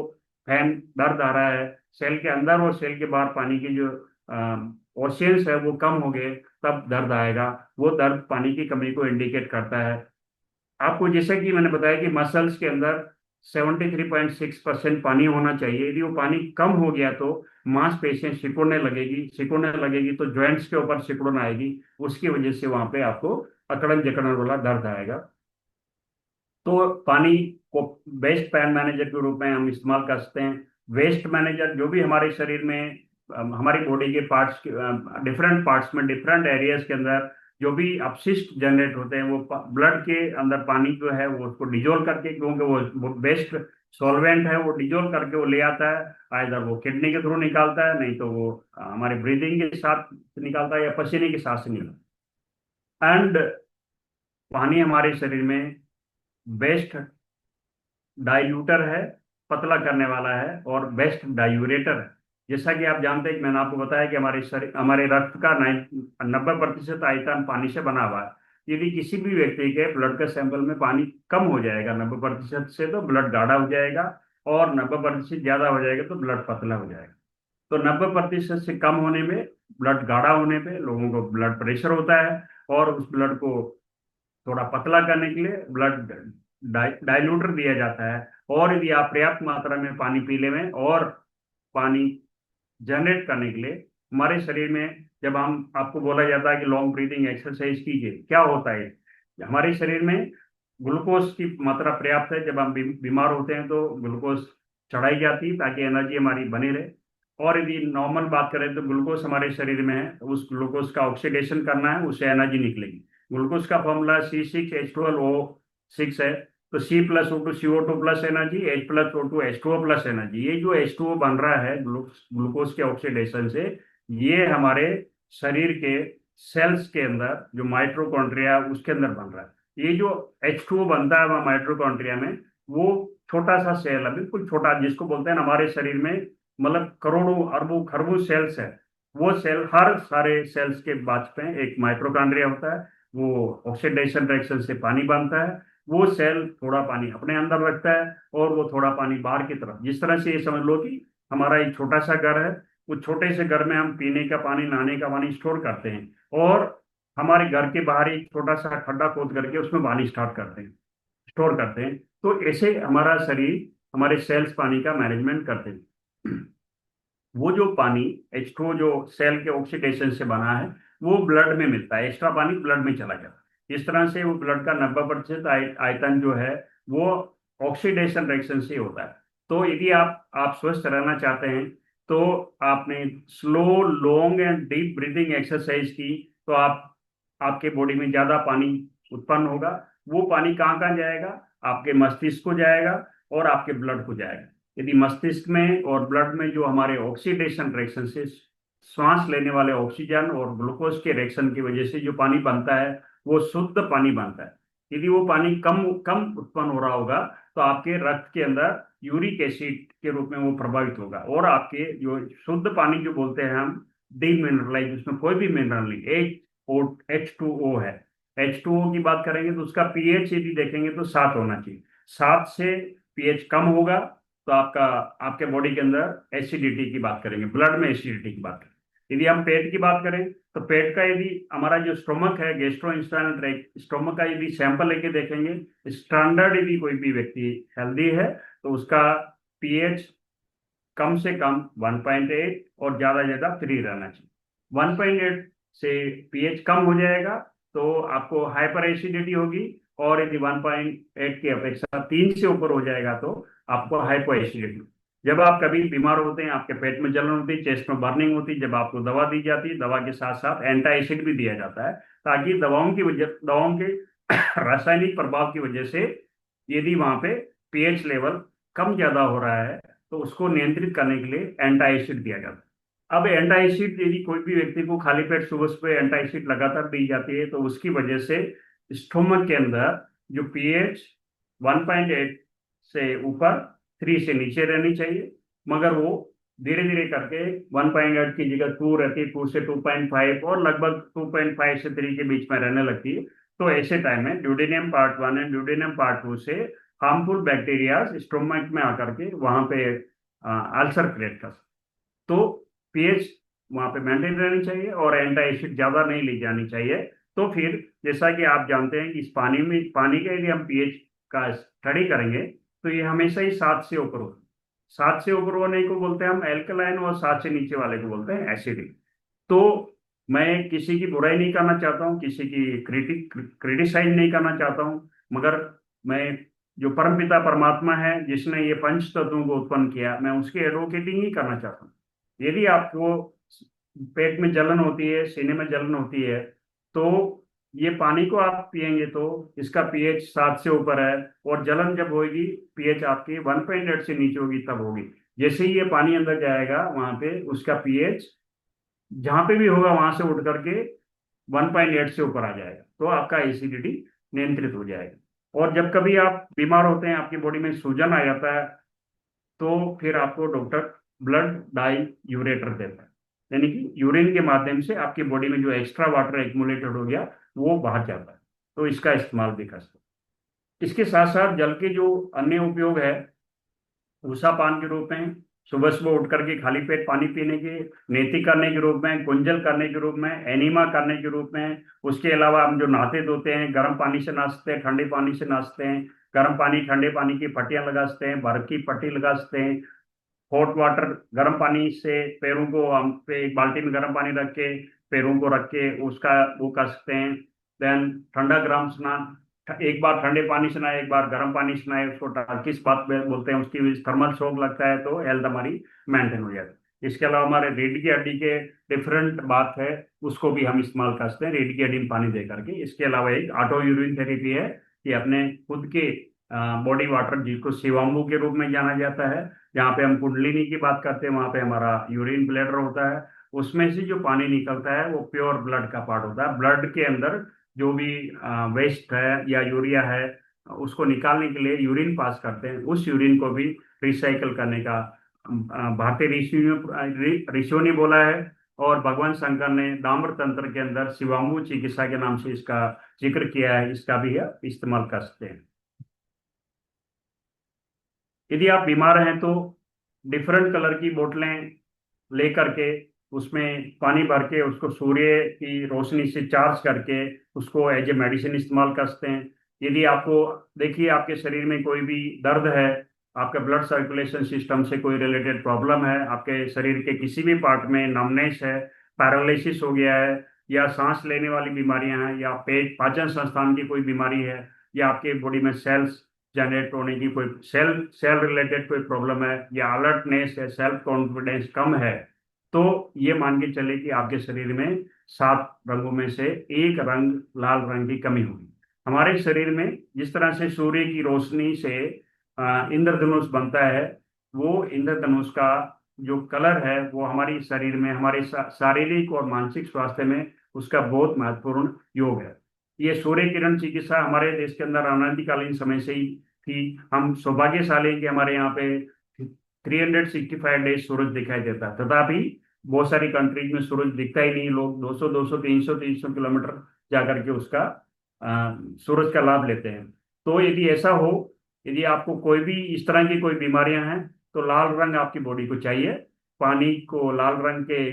फैन दर्द आ रहा है, सेल के अंदर और सेल के बाहर पानी की जो ओशियंस है वो कम हो गए, तब दर्द आएगा। वो दर्द पानी की कमी को इंडिकेट करता है। आपको जैसा कि मैंने बताया कि मसल्स के अंदर 73.6% पानी होना चाहिए। यदि वो पानी कम हो गया तो मांसपेशियां सिकुड़ने लगेगी तो जॉइंट्स के ऊपर सिकुड़न आएगी, उसकी वजह से वहां पे आपको अकड़न जकड़न वाला दर्द आएगा। तो पानी को बेस्ट पेन मैनेजर के रूप में हम इस्तेमाल कर सकते हैं। वेस्ट मैनेजर, जो भी हमारे शरीर में हमारी बॉडी के पार्ट्स, डिफरेंट पार्ट्स में, डिफरेंट एरियाज के अंदर जो भी अपशिष्ट जनरेट होते हैं, वो ब्लड के अंदर पानी जो है वो उसको डिजोल्व करके, क्योंकि वो बेस्ट सॉल्वेंट है, वो डिजोल्व करके वो ले आता है। आइदर वो किडनी के थ्रू निकालता है, नहीं तो वो हमारे ब्रीदिंग के साथ निकालता है या पसीने के साथ से निकालता है। एंड पानी हमारे शरीर में बेस्ट डाइल्यूटर है, पतला करने वाला है, और बेस्ट डायूरेटर है। जैसा कि आप जानते हैं कि मैंने आपको बताया कि हमारे शरीर, हमारे रक्त का 90% आयतन पानी से बना हुआ है। यदि किसी भी व्यक्ति के ब्लड के सैंपल में पानी कम हो जाएगा 90% से, तो ब्लड गाढ़ा हो जाएगा, और 90% ज्यादा हो जाएगा तो ब्लड पतला हो जाएगा। तो 90% से कम होने में, ब्लड गाढ़ा होने पे लोगों को ब्लड प्रेशर होता है, और उस ब्लड को थोड़ा पतला करने के लिए ब्लड डाइल्यूटर दिया जाता है। और यदि आप पर्याप्त मात्रा में पानी पी ले में, और पानी जनरेट करने के लिए हमारे शरीर में, जब हम, आपको बोला जाता है कि लॉन्ग ब्रीदिंग एक्सरसाइज कीजिए, क्या होता है हमारे शरीर में ग्लूकोज की मात्रा पर्याप्त है। जब हम बीमार होते हैं तो ग्लूकोज चढ़ाई जाती है ताकि एनर्जी हमारी बनी रहे। और यदि नॉर्मल बात करें तो ग्लूकोज हमारे शरीर में है, तो उस ग्लूकोज का ऑक्सीडेशन करना है, उससे एनर्जी निकलेगी। ग्लूकोज का फॉर्मूला C6H12O6 है। तो C+O2 CO2 plus energy, H+O2 H2O plus energy. ये जो H2O बन रहा है ग्लूकोज के ऑक्सीडेशन से, ये हमारे शरीर के सेल्स के अंदर जो माइटोकॉन्ड्रिया उसके अंदर बन रहा है। ये जो H2O बनता है माइटोकॉन्ड्रिया में, वो छोटा सा सेल है, बिल्कुल छोटा, जिसको बोलते हैं ना हमारे शरीर में, मतलब करोड़ों अरबों खरबों सेल्स है। वो सेल, हर सारे सेल्स के बाद में एक माइटोकॉन्ड्रिया होता है, वो ऑक्सीडेशन रिएक्शन से पानी बनता है। वो सेल थोड़ा पानी अपने अंदर रखता है और वो थोड़ा पानी बाहर की तरफ, जिस तरह से ये समझ लो कि हमारा एक छोटा सा घर है, उस छोटे से घर में हम पीने का पानी, नहाने का पानी स्टोर करते हैं, और हमारे घर के बाहर एक छोटा सा खड्डा खोद करके उसमें पानी स्टोर करते हैं। तो ऐसे हमारा शरीर, हमारे सेल्स पानी का मैनेजमेंट करते हैं। वो जो पानी H2O जो सेल के ऑक्सीडेशन से बना है, वो ब्लड में मिलता है, एक्स्ट्रा पानी ब्लड में चला जाता है। इस तरह से वो ब्लड का 90% आयतन जो है वो ऑक्सीडेशन रिएक्शन से होता है। तो यदि आप स्वस्थ रहना चाहते हैं, तो आपने slow, long and deep breathing exercise की, तो आपके बॉडी में ज्यादा पानी उत्पन्न होगा। वो पानी कहाँ कहाँ जाएगा? आपके मस्तिष्क को जाएगा और आपके ब्लड को जाएगा। यदि मस्तिष्क में और ब्लड में जो हमारे ऑक्सीडेशन रिएक्शन से श्वास लेने वाले ऑक्सीजन और ग्लूकोज के रिएक्शन की वजह से जो पानी बनता है, वो शुद्ध पानी बनता है। यदि वो पानी कम कम उत्पन्न हो रहा होगा, तो आपके रक्त के अंदर यूरिक एसिड के रूप में वो प्रभावित होगा, और आपके जो शुद्ध पानी जो बोलते हैं हम, डीमिनरलाइज, उसमें कोई भी मिनरल नहीं, H2O है। H2O की बात करेंगे तो उसका पीएच यदि देखेंगे तो 7 होना चाहिए। 7 से पीएच कम होगा तो आपके बॉडी के अंदर एसिडिटी की बात करेंगे, ब्लड में एसिडिटी की बात करेंगे। यदि हम पेट की बात करें, तो पेट का यदि हमारा जो स्टोमक है, गैस्ट्रो इंस्टेस्टाइनल ट्रैक्ट, स्टोमक का यदि सैंपल लेके देखेंगे, स्टैंडर्ड यदि कोई भी व्यक्ति हेल्दी है, तो उसका पीएच कम से कम 1.8 और ज्यादा ज्यादा 3 रहना चाहिए। 1.8 से पीएच कम हो जाएगा तो आपको हाइपर एसिडिटी होगी, और यदि 1.8 की अपेक्षा 3 से ऊपर हो जाएगा तो आपको हाइपो एसिडिटी। जब आप कभी बीमार होते हैं, आपके पेट में जलन होती है, चेस्ट में बर्निंग होती है, जब आपको दवा दी जाती है, दवा के साथ साथ एंटी एसिड भी दिया जाता है, ताकि दवाओं के रासायनिक प्रभाव की वजह से यदि वहां पे पीएच लेवल कम ज्यादा हो रहा है, तो उसको नियंत्रित करने के लिए एंटी एसिड दिया जाता है। अब एंटी एसिड यदि कोई भी व्यक्ति को खाली पेट सुबह सुबह एंटी एसिड लगातार दी जाती है, तो उसकी वजह से स्टोमक के अंदर जो पीएच 1.8 से ऊपर, 3 से नीचे रहनी चाहिए, मगर वो धीरे धीरे करके 1.8 की जगह 2 रहती है, 2 से 2.5 और लगभग 2.5 से 3 के बीच में रहने लगती है। तो ऐसे टाइम में ड्यूडेनियम पार्ट 1 एंड ड्यूडेनियम पार्ट 2 से हार्मफुल बैक्टीरिया स्टोमक में आकर के वहां पे अल्सर क्रिएट कर, तो पीएच वहां पे मेंटेन रहनी चाहिए और एंटी एसिड ज्यादा नहीं ली जानी चाहिए। तो फिर जैसा कि आप जानते हैं कि इस पानी के यदि हम पीएच का स्टडी करेंगे, तो ये हमेशा ही 7 से ऊपर हो, 7 से ऊपर होने को बोलते हैं हम एल्कलाइन, और 7 से नीचे वाले को बोलते हैं एसिडिक। तो मैं किसी की बुराई नहीं करना चाहता हूँ, किसी की क्रिटिसाइज नहीं करना चाहता हूँ, मगर मैं, जो परमपिता परमात्मा है जिसने ये पंच तत्वों को उत्पन्न किया, मैं उसकी एडवोकेटिंग ही करना चाहता हूँ। यदि आपको पेट में जलन होती है, सीने में जलन होती है, तो ये पानी को आप पिएंगे तो इसका पीएच 7 से ऊपर है, और जलन जब होगी, पीएच आपकी 1.8 से नीचे होगी तब होगी। जैसे ही ये पानी अंदर जाएगा, वहां पे उसका पीएच जहां पे भी होगा वहां से उठ करके 1.8 से ऊपर आ जाएगा, तो आपका एसिडिटी नियंत्रित हो जाएगा। और जब कभी आप बीमार होते हैं, आपकी बॉडी में सूजन आ जाता है, तो फिर आपको डॉक्टर ब्लड डाई यूरेटर देता है, यानी कि यूरिन के माध्यम से आपकी बॉडी में जो एक्स्ट्रा वाटर एक्मुलेटेड हो गया वो बाहर जाता है। तो इसका इस्तेमाल भी कर सकते हैं। इसके साथ साथ जल के जो अन्य उपयोग है, ऊषा पान के रूप में, सुबह सुबह उठ करके खाली पेट पानी पीने के, नेति करने के रूप में, कुंजल करने के रूप में, एनीमा करने के रूप में। उसके अलावा हम जो नहाते धोते हैं, गर्म पानी से नहाते हैं, ठंडे पानी से नहाते हैं, गर्म पानी ठंडे पानी की पट्टियां लगा सकते हैं, बर्फ की पट्टी लगा सकते हैं, हॉट वाटर, गर्म पानी से पैरों को, हम पे एक बाल्टी में गर्म पानी रख के पैरों को रख के उसका वो कर सकते हैं। देन ठंडा गर्म स्नान, एक बार ठंडे पानी से नहाए, एक बार गर्म पानी से नहाए, उसको टर्किश बात बोलते हैं, उसकी थर्मल शॉक लगता है तो हेल्थ हमारी मेंटेन हो जाती है। इसके अलावा हमारे रीढ़ की हड्डी के डिफरेंट बात है, उसको भी हम इस्तेमाल कर सकते हैं रीढ़ की हड्डी में पानी दे करके। इसके अलावा एक ऑटो यूरिन थेरेपी है, कि अपने खुद के बॉडी वाटर, जिसको शिवाम्बू के रूप में जाना जाता है, जहाँ पे हम कुंडलिनी की बात करते हैं, वहां पे हमारा यूरिन ब्लैडर होता है, उसमें से जो पानी निकलता है वो प्योर ब्लड का पार्ट होता है। ब्लड के अंदर जो भी वेस्ट है या यूरिया है, उसको निकालने के लिए यूरिन पास करते हैं, उस यूरिन को भी रिसाइकल करने का भारतीय ऋषियों ने बोला है। और भगवान शंकर ने दाम्र तंत्र के अंदर शिवाम्बु चिकित्सा के नाम से इसका जिक्र किया है, इसका भी आप इस्तेमाल कर सकते हैं। यदि आप बीमार हैं तो डिफरेंट कलर की बोतलें ले करके उसमें पानी भर के उसको सूर्य की रोशनी से चार्ज करके उसको एज ए मेडिसिन इस्तेमाल कर सकते हैं। यदि आपको, देखिए आपके शरीर में कोई भी दर्द है, आपके ब्लड सर्कुलेशन सिस्टम से कोई रिलेटेड प्रॉब्लम है, आपके शरीर के किसी भी पार्ट में नमनेस है, पैरालिसिस हो गया है, या सांस लेने वाली बीमारियां हैं, या पेट पाचन संस्थान की कोई बीमारी है, या आपके बॉडी में सेल्स जनरेट होने की कोई सेल सेल रिलेटेड कोई प्रॉब्लम है, या अलर्टनेस है, सेल्फ कॉन्फिडेंस कम है, तो ये मान के चले कि आपके शरीर में 7 रंगों में से एक रंग, लाल रंग की कमी होगी। हमारे शरीर में जिस तरह से सूर्य की रोशनी से इंद्रधनुष बनता है, वो इंद्रधनुष का जो कलर है वो हमारी शरीर में, हमारे शारीरिक और मानसिक स्वास्थ्य में उसका बहुत महत्वपूर्ण योग है। ये सूर्य किरण चिकित्सा हमारे देश के अंदर अनादिकालीन समय से ही थी। हम सौभाग्यशाली हैं कि हमारे यहाँ पे 365 डेज सूरज दिखाई देता है, तथापि बहुत सारी कंट्रीज में सूरज दिखता ही नहीं। लोग 200 200 300 किलोमीटर जाकर के उसका सूरज का लाभ लेते हैं। तो यदि ऐसा हो, यदि आपको कोई भी इस तरह की कोई बीमारियां हैं, तो लाल रंग आपकी बॉडी को चाहिए। पानी को लाल रंग के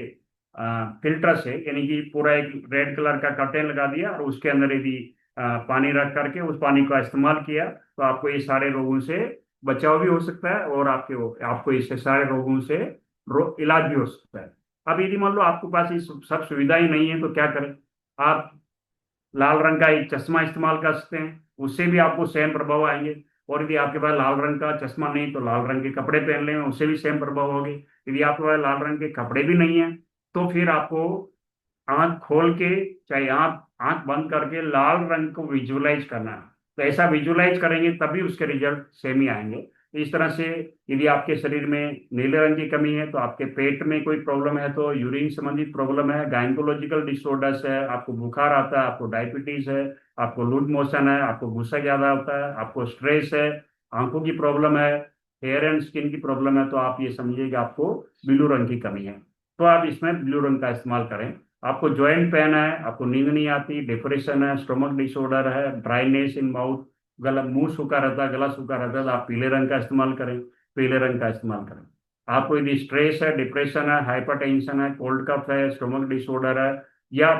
फिल्टर से, यानी कि पूरा एक रेड कलर का कर्टेन लगा दिया और उसके अंदर यदि पानी रख करके उस पानी का इस्तेमाल किया, तो आपको ये सारे रोगों से बचाव भी हो सकता है, और आपको इससे सारे रोगों से इलाज भी हो सकता है। अब यदि मान लो आपके पास ये सब सुविधा ही नहीं है, तो क्या करें? आप लाल रंग का एक चश्मा इस्तेमाल कर सकते हैं, उससे भी आपको सेम प्रभाव आएंगे। और यदि आपके पास लाल रंग का चश्मा नहीं, तो लाल रंग के कपड़े पहन लें, उससे भी सेम प्रभाव होगी। यदि आपके पास लाल रंग के कपड़े भी नहीं है, तो फिर आपको आंख खोल के, चाहे आंख आंख बंद करके लाल रंग को विजुअलाइज करना है। तो ऐसा विजुअलाइज करेंगे तभी उसके रिजल्ट सेम ही आएंगे। तो इस तरह से यदि आपके शरीर में नीले रंग की कमी है, तो आपके पेट में कोई प्रॉब्लम है, तो यूरिन संबंधित प्रॉब्लम है, गायनकोलॉजिकल डिसऑर्डर्स है, आपको बुखार आता है, आपको डायबिटीज है, आपको लूज मोशन है, आपको गुस्सा ज्यादा होता है, आपको स्ट्रेस है, आंखों की प्रॉब्लम है, हेयर एंड स्किन की प्रॉब्लम है, तो आप ये समझिए कि आपको ब्लू रंग की कमी है। तो आप इसमें ब्लू रंग का इस्तेमाल करें। आपको ज्वाइंट पेन है, आपको नींद नहीं आती, डिप्रेशन है, स्टोमक डिसऑर्डर है, ड्राइनेस इन माउथ, गला मुंह सूखा रहता है, गला सूखा रहता है, तो आप पीले रंग का इस्तेमाल करें, पीले रंग का इस्तेमाल करें। आपको यदि स्ट्रेस है, डिप्रेशन है, हाइपरटेंशन है, कोल्ड कफ है, स्टोमक डिसऑर्डर है, या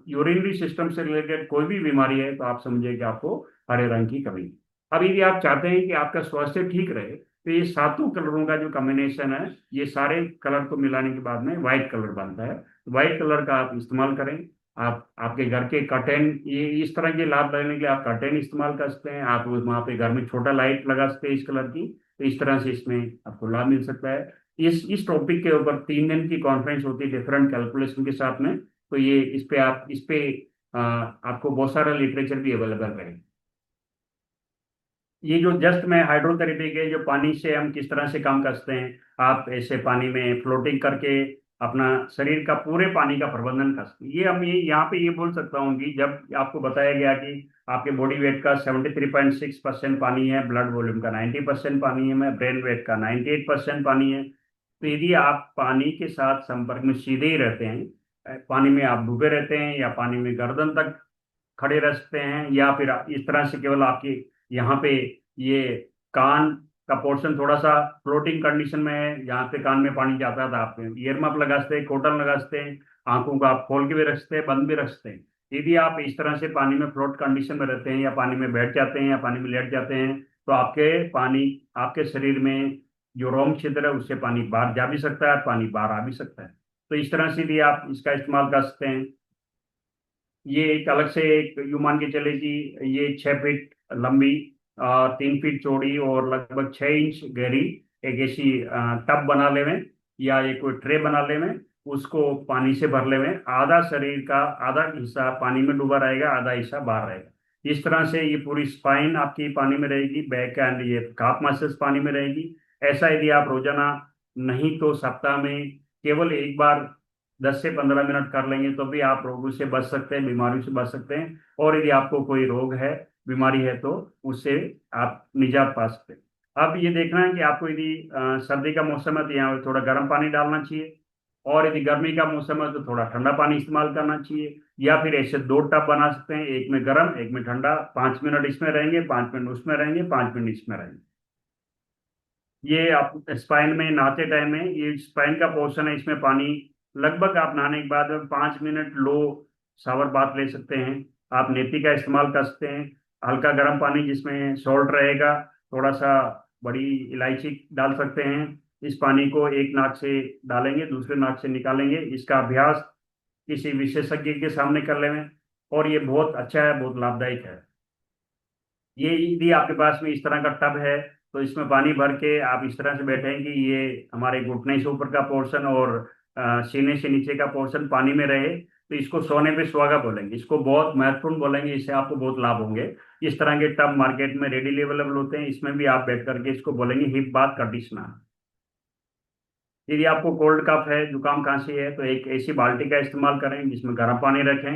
यूरिनरी सिस्टम से रिलेटेड कोई भी बीमारी है, तो आप समझिए कि आपको हरे रंग की कमी है। अब यदि आप चाहते हैं कि आपका स्वास्थ्य ठीक रहे, तो ये 7 कलरों का जो कॉम्बिनेशन है, ये सारे कलर को मिलाने के बाद में व्हाइट कलर बनता है। व्हाइट कलर का आप इस्तेमाल करें। आप आपके घर के कर्टेन, ये इस तरह के लाभ लेने के लिए आप कर्टेन इस्तेमाल कर सकते हैं। आप वहाँ पे घर में छोटा लाइट लगा सकते हैं इस कलर की। तो इस तरह से इसमें आपको लाभ मिल सकता है। इस टॉपिक के ऊपर 3 दिन की कॉन्फ्रेंस होती है डिफरेंट कैलकुलेशन के साथ में। तो ये इस पे आपको बहुत सारा लिटरेचर भी अवेलेबल रहेगा। ये जो जस्ट मैं हाइड्रोथेरेपी के जो पानी से हम किस तरह से काम कर सकते हैं, आप ऐसे पानी में फ्लोटिंग करके अपना शरीर का पूरे पानी का प्रबंधन कर सकते हैं। ये हम ये यहाँ पे ये बोल सकता हूँ कि जब आपको बताया गया कि आपके बॉडी वेट का 73.6% पानी है, ब्लड वॉल्यूम का 90% पानी है, में ब्रेन वेट का 98% पानी है, तो यदि आप पानी के साथ संपर्क में सीधे ही रहते हैं, पानी में आप डूबे रहते हैं, या पानी में गर्दन तक खड़े रह सकते हैं, या फिर इस तरह से केवल आपके यहाँ पे ये कान का पोर्शन थोड़ा सा फ्लोटिंग कंडीशन में है, जहाँ पे कान में पानी जाता था, आप ईयर मफ लगा सकते हैं, कॉटन लगा सकते हैं, आंखों को आप खोल के भी रख सकते हैं, बंद भी रख सकते हैं। यदि आप इस तरह से पानी में फ्लोट कंडीशन में रहते हैं, या पानी में बैठ जाते हैं, या पानी में लेट जाते हैं, तो आपके शरीर में जो रोम छिद्र है उससे पानी बाहर जा भी सकता है, पानी बाहर आ भी सकता है। तो इस तरह से भी आप इसका इस्तेमाल कर सकते हैं। ये एक अलग से एक यू मान के चले कि ये 6 फीट लंबी, 3 फीट चौड़ी और लगभग 6 इंच गहरी एक ऐसी टब बना ले में, या एक कोई ट्रे बना ले में, उसको पानी से भर ले में, आधा शरीर का आधा हिस्सा पानी में डूबा रहेगा, आधा हिस्सा बाहर रहेगा। इस तरह से ये पूरी स्पाइन आपकी पानी में रहेगी, बैक एंड ये काफ मसल्स पानी में रहेगी। ऐसा यदि आप रोजाना, नहीं तो सप्ताह में केवल एक बार 10 से 15 मिनट कर लेंगे, तो भी आप रोगों से बच सकते हैं, बीमारियों से बच सकते हैं। और यदि आपको कोई रोग है, बीमारी है, तो उससे आप निजात पा सकते हैं। अब ये देखना है कि आपको यदि सर्दी का मौसम है, तो यहाँ थोड़ा गर्म पानी डालना चाहिए, और यदि गर्मी का मौसम है तो थोड़ा ठंडा पानी इस्तेमाल करना चाहिए। या फिर ऐसे 2 टब बना सकते हैं, एक में गर्म एक में ठंडा, 5 मिनट इसमें रहेंगे, 5 मिनट उसमें रहेंगे, 5 मिनट इसमें रहेंगे। ये आप स्पाइन में नहाते टाइम में, ये स्पाइन का पोर्शन है, इसमें पानी लगभग आप नहाने के बाद 5 मिनट लो शावर बाथ ले सकते हैं। आप नेती का इस्तेमाल कर सकते हैं। हल्का गर्म पानी जिसमें सॉल्ट रहेगा, थोड़ा सा बड़ी इलायची डाल सकते हैं। इस पानी को एक नाक से डालेंगे, दूसरे नाक से निकालेंगे। इसका अभ्यास किसी विशेषज्ञ के सामने कर लें, और ये बहुत अच्छा है, बहुत लाभदायक है। ये यदि आपके पास में इस तरह का टब है तो इसमें पानी भर के आप इस तरह से बैठें कि ये हमारे घुटने से ऊपर का पोर्शन और सीने से नीचे का पोर्शन पानी में रहे, तो इसको सोने पे सुहागा बोलेंगे। इसको बहुत महत्वपूर्ण बोलेंगे, इससे आपको बहुत लाभ होंगे। इस तरह के टब मार्केट में रेडीली अवेलेबल होते हैं, इसमें भी आप बैठ करके इसको बोलेंगे हिप बाथ कंडीशनर। यदि आपको कोल्ड कफ है, जुकाम खांसी है, तो एक ऐसी बाल्टी का इस्तेमाल करें जिसमें गर्म पानी रखें।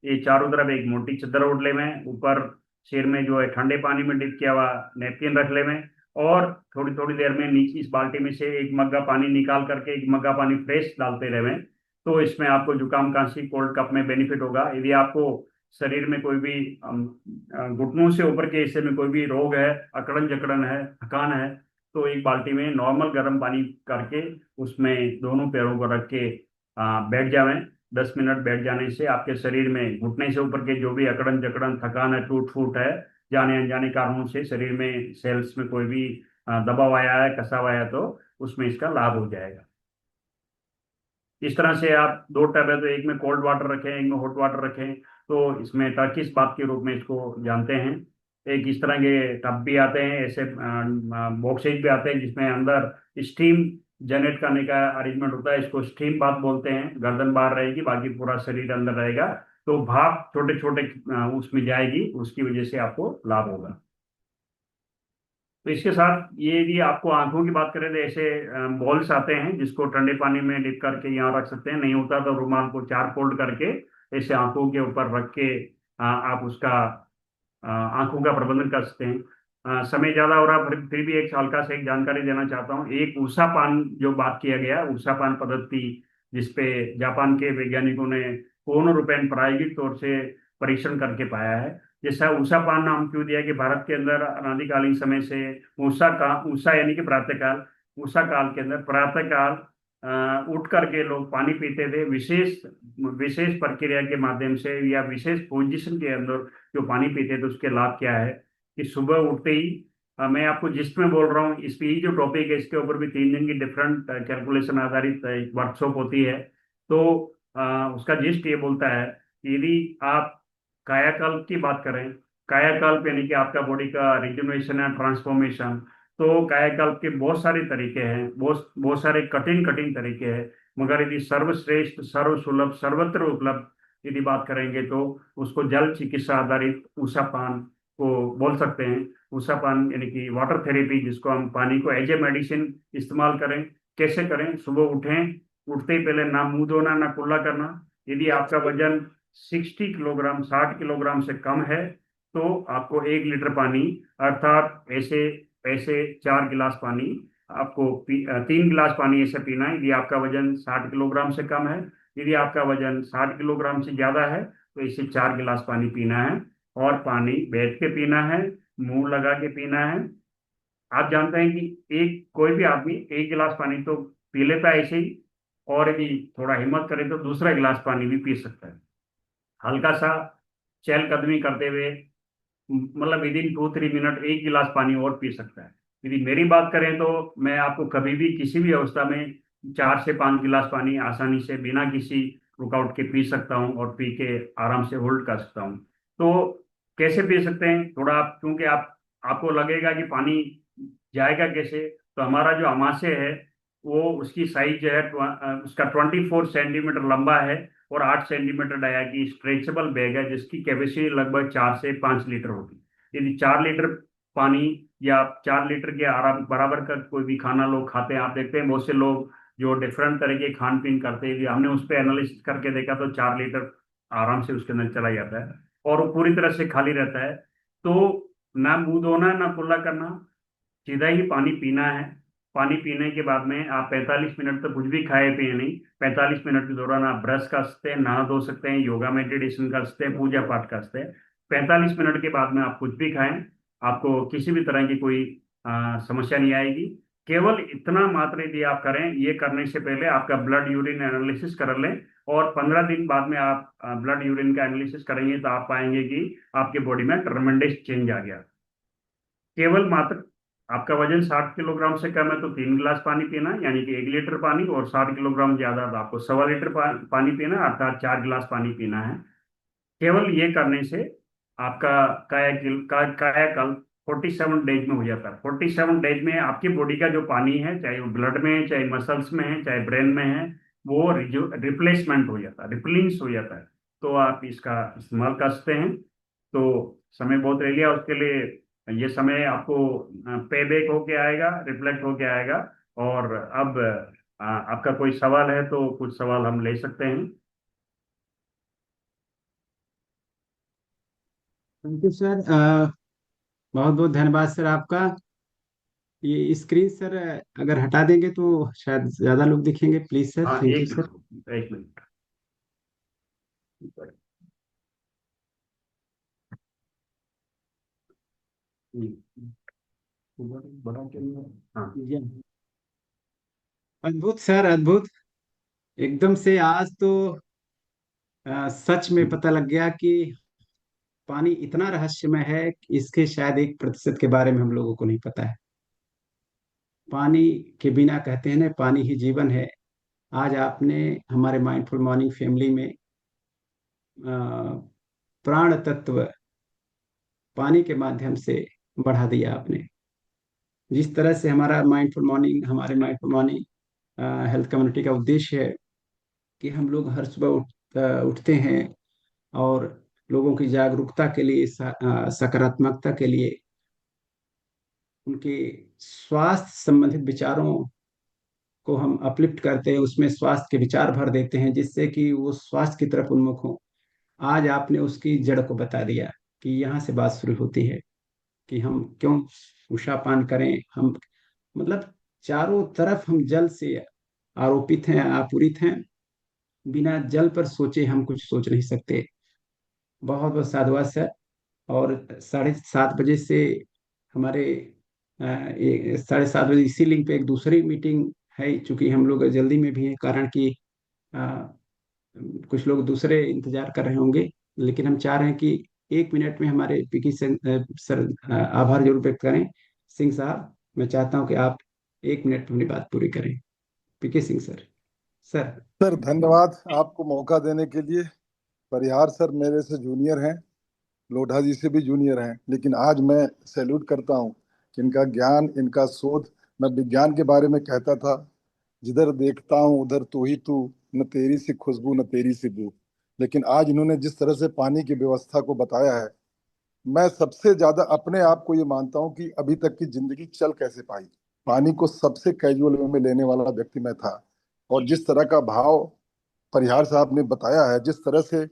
ये चारों तरफ एक मोटी चादर ओढ़ लें, ऊपर सिर में जो है ठंडे पानी में डिप किया हुआ नैपकिन रख लें, और थोड़ी थोड़ी देर में नीचे इस बाल्टी में से एक मग्गा पानी निकाल करके एक मग्गा पानी फ्रेश डालते रहें। तो इसमें आपको जुकाम खांसी कोल्ड कफ में बेनिफिट होगा। यदि आपको शरीर में कोई भी घुटनों से ऊपर के हिस्से में कोई भी रोग है, अकड़न जकड़न है, थकान है, तो एक बाल्टी में नॉर्मल गर्म पानी करके उसमें दोनों पैरों को रख के बैठ जावें। 10 मिनट बैठ जाने से आपके शरीर में घुटने से ऊपर के जो भी अकड़न जकड़न थकान है, टूट फूट है, जाने अनजाने कारणों से शरीर में सेल्स में कोई भी दबाव आया है, कसाव आया है, तो उसमें इसका लाभ हो जाएगा। इस तरह से आप दो टब है तो एक में कोल्ड वाटर रखें, एक में हॉट वाटर रखें, तो इसमें टर्किश बाथ के रूप में इसको जानते हैं। एक इस तरह के टब भी आते हैं, ऐसे बॉक्सेज भी आते हैं जिसमें अंदर स्टीम जनरेट करने का अरेंजमेंट होता है। इसको स्टीम बाथ बोलते हैं। गर्दन बाहर रहेगी, बाकी पूरा शरीर अंदर रहेगा, तो भाप छोटे छोटे उसमें जाएगी, उसकी वजह से आपको लाभ होगा। तो इसके साथ ये यदि आपको आंखों की बात करें तो ऐसे बॉल्स आते हैं जिसको ठंडे पानी में डिप करके यहाँ रख सकते हैं। नहीं होता तो रुमाल को चार फोल्ड करके ऐसे आंखों के ऊपर रख के आप उसका आंखों का प्रबंधन कर सकते हैं। समय ज्यादा हो रहा है, फिर भी एक हल्का से एक जानकारी देना चाहता हूँ। एक ऊषा पान जो बात किया गया, ऊषा पान पद्धति, जिसपे जापान के वैज्ञानिकों ने पूर्ण रूपेण प्रायोगिक तौर से परीक्षण करके पाया है। जैसा ऊषा पान नाम क्यों दिया कि भारत के अंदर अनादिकालीन समय से ऊषा यानी कि प्रातःकाल, ऊषा काल के अंदर प्रातःकाल उठ करके लोग पानी पीते थे, विशेष विशेष प्रक्रिया के माध्यम से या विशेष पोजीशन के अंदर जो पानी पीते थे। उसके लाभ क्या है कि सुबह उठते ही मैं आपको जिसमें बोल रहा हूँ इस पे ही जो टॉपिक है, इसके ऊपर भी 3 दिन की डिफरेंट कैलकुलेशन आधारित एक वर्कशॉप होती है। तो उसका जिस्ट ये बोलता है कि यदि आप कायाकल्प की बात करें, कायाकल्प यानी कि आपका बॉडी का रिजुनरेशन है, ट्रांसफॉर्मेशन, तो कायाकल्प के बहुत सारे तरीके हैं, बहुत बहुत सारे कठिन कठिन तरीके हैं। मगर यदि सर्वश्रेष्ठ, सर्वसुलभ, सर्वत्र उपलब्ध यदि बात करेंगे तो उसको जल चिकित्सा आधारित ऊषा पान को बोल सकते हैं। ऊषा पान यानी कि वाटर थेरेपी, जिसको हम पानी को एज ए मेडिसिन इस्तेमाल करें। कैसे करें? सुबह उठें, उठते ही पहले ना मुंह धोना ना कुल्ला करना। यदि आपका वजन 60 किलोग्राम, 60 किलोग्राम से कम है, तो आपको 1 लीटर पानी, अर्थात ऐसे ऐसे 4 गिलास पानी आपको 3 गिलास पानी ऐसे पीना है। यदि आपका वजन 60 किलोग्राम से कम है। यदि आपका वजन 60 किलोग्राम से ज्यादा है तो इसे 4 गिलास पानी पीना है, और पानी बैठ के पीना है, मुंह लगा के पीना है। आप जानते हैं कि एक कोई भी आदमी 1 गिलास पानी तो पी लेता है ऐसे ही, और यदि थोड़ा हिम्मत करे तो दूसरा गिलास पानी भी पी सकता है। हल्का सा चहलकदमी करते हुए, मतलब विद इन 2-3 मिनट 1 गिलास पानी और पी सकता है। यदि मेरी बात करें तो मैं आपको कभी भी किसी भी अवस्था में 4 से 5 गिलास पानी आसानी से बिना किसी रुकावट के पी सकता हूँ, और पी के आराम से होल्ड कर सकता हूँ। तो कैसे पी सकते हैं? थोड़ा आप, क्योंकि आपको लगेगा कि पानी जाएगा कैसे, तो हमारा जो अमाशय है वो उसकी साइज जो है उसका 24 सेंटीमीटर लंबा है, और 8 सेंटीमीटर डाया की स्ट्रेचेबल बैग है जिसकी कैपेसिटी लगभग 4 से 5 लीटर होगी। यदि 4 लीटर पानी या 4 लीटर के आराम बराबर का कोई भी खाना लोग खाते हैं, आप देखते हैं बहुत से लोग जो डिफरेंट तरह के खान पीन करते हैं, हमने उस पर एनालिसिस करके देखा तो 4 लीटर आराम से उसके अंदर चला जाता है, और वो पूरी तरह से खाली रहता है। तो ना मुंह धोना ना कुल्ला करना, सीधा ही पानी पीना है। पानी पीने के बाद में आप 45 मिनट तक कुछ भी खाए पिए नहीं। 45 मिनट के दौरान आप ब्रश कर सकते हैं, नहा धो सकते हैं, योगा मेडिटेशन कर सकते हैं, पूजा पाठ कर सकते हैं। 45 मिनट के बाद में आप कुछ भी खाएं, आपको किसी भी तरह की कोई समस्या नहीं आएगी। केवल इतना मात्र यदि आप करें, ये करने से पहले आपका ब्लड यूरिन एनालिसिस कर लें, और 15 दिन बाद में आप ब्लड यूरिन का एनालिसिस करेंगे तो आप पाएंगे कि आपके बॉडी में ट्रमेंडस चेंज आ गया। केवल मात्र आपका वजन 60 किलोग्राम से कम है तो 3 गिलास पानी पीना, यानी कि 1 लीटर पानी, और 60 किलोग्राम ज्यादा तो आपको 1.25 लीटर पानी पीना, अर्थात 4 गिलास पानी पीना है। केवल ये करने से आपका कायाकल्प 47 डेज में हो जाता है। 47 डेज में आपकी बॉडी का जो पानी है, चाहे वो ब्लड में है, चाहे मसल्स में है, चाहे ब्रेन में है, वो रिप्लेसमेंट हो जाता है, रिप्लिंस हो जाता है। तो आप इसका इस्तेमाल कर सकते हैं। तो समय बहुत रह गया उसके लिए, ये समय आपको पे बैक होके आएगा, रिफ्लेक्ट होके आएगा। और अब आपका कोई सवाल है तो कुछ सवाल हम ले सकते हैं। थैंक यू सर, बहुत बहुत धन्यवाद सर आपका। ये स्क्रीन सर अगर हटा देंगे तो शायद ज्यादा लोग दिखेंगे, प्लीज सर, हाँ, थैंक यू एक सर। मिनट, एक मिनट। बड़ा क्या है? हाँ। जी, अद्भुत सर, अद्भुत। एकदम से आज तो सच में पता लग गया कि पानी इतना रहस्यमय है कि इसके शायद 1% के बारे में हम लोगों को नहीं पता है। पानी के बिना, कहते हैं ना, पानी ही जीवन है। आज आपने हमारे माइंडफुल मॉर्निंग फैमिली में प्राण तत्व पानी के माध्यम से बढ़ा दिया आपने। जिस तरह से हमारे माइंडफुल मॉर्निंग हेल्थ कम्युनिटी का उद्देश्य है कि हम लोग हर सुबह उठते हैं और लोगों की जागरूकता के लिए, सकारात्मकता के लिए, उनके स्वास्थ्य संबंधित विचारों को हम अपलिफ्ट करते हैं, उसमें स्वास्थ्य के विचार भर देते हैं जिससे कि वो स्वास्थ्य की तरफ उन्मुख हो। आज आपने उसकी जड़ को बता दिया कि यहाँ से बात शुरू होती है कि हम क्यों उषा पान करें। हम, मतलब, चारों तरफ हम जल से आरोपित हैं, आपूरित हैं। बिना जल पर सोचे हम कुछ सोच नहीं सकते। बहुत बहुत साधुवाद सर। और 7:30 बजे से हमारे 7:30 बजे इसी लिंक पे एक दूसरी मीटिंग है, चूंकि हम लोग जल्दी में भी हैं, कारण कि अ, कुछ लोग दूसरे इंतजार कर रहे होंगे। लेकिन हम चाह रहे हैं कि 1 मिनट में हमारे पीकी सर आभार जरूर व्यक्त करें। सिंह साहब, मैं चाहता हूं कि आप 1 मिनट में अपनी बात पूरी करें। पीके सिंह सर। सर। सर धन्यवाद आपको मौका देने के लिए। परिहार सर मेरे से जूनियर हैं, लोढ़ा जी से भी जूनियर हैं, लेकिन आज मैं सैल्यूट करता हूं कि इनका ज्ञान, इनका शोध। मैं विज्ञान के बारे में कहता था, जिधर देखता हूं उधर तू ही तू, न तेरी सी खुशबू न तेरी सी बू। लेकिन आज इन्होंने जिस तरह से पानी की व्यवस्था को बताया है, मैं सबसे ज्यादा अपने आप को ये मानता हूं कि अभी तक की जिंदगी चल कैसे पाई। पानी को सबसे कैजुअल वे में लेने वाला व्यक्ति मैं था। और जिस तरह का भाव परिहार साहब ने बताया है, जिस तरह से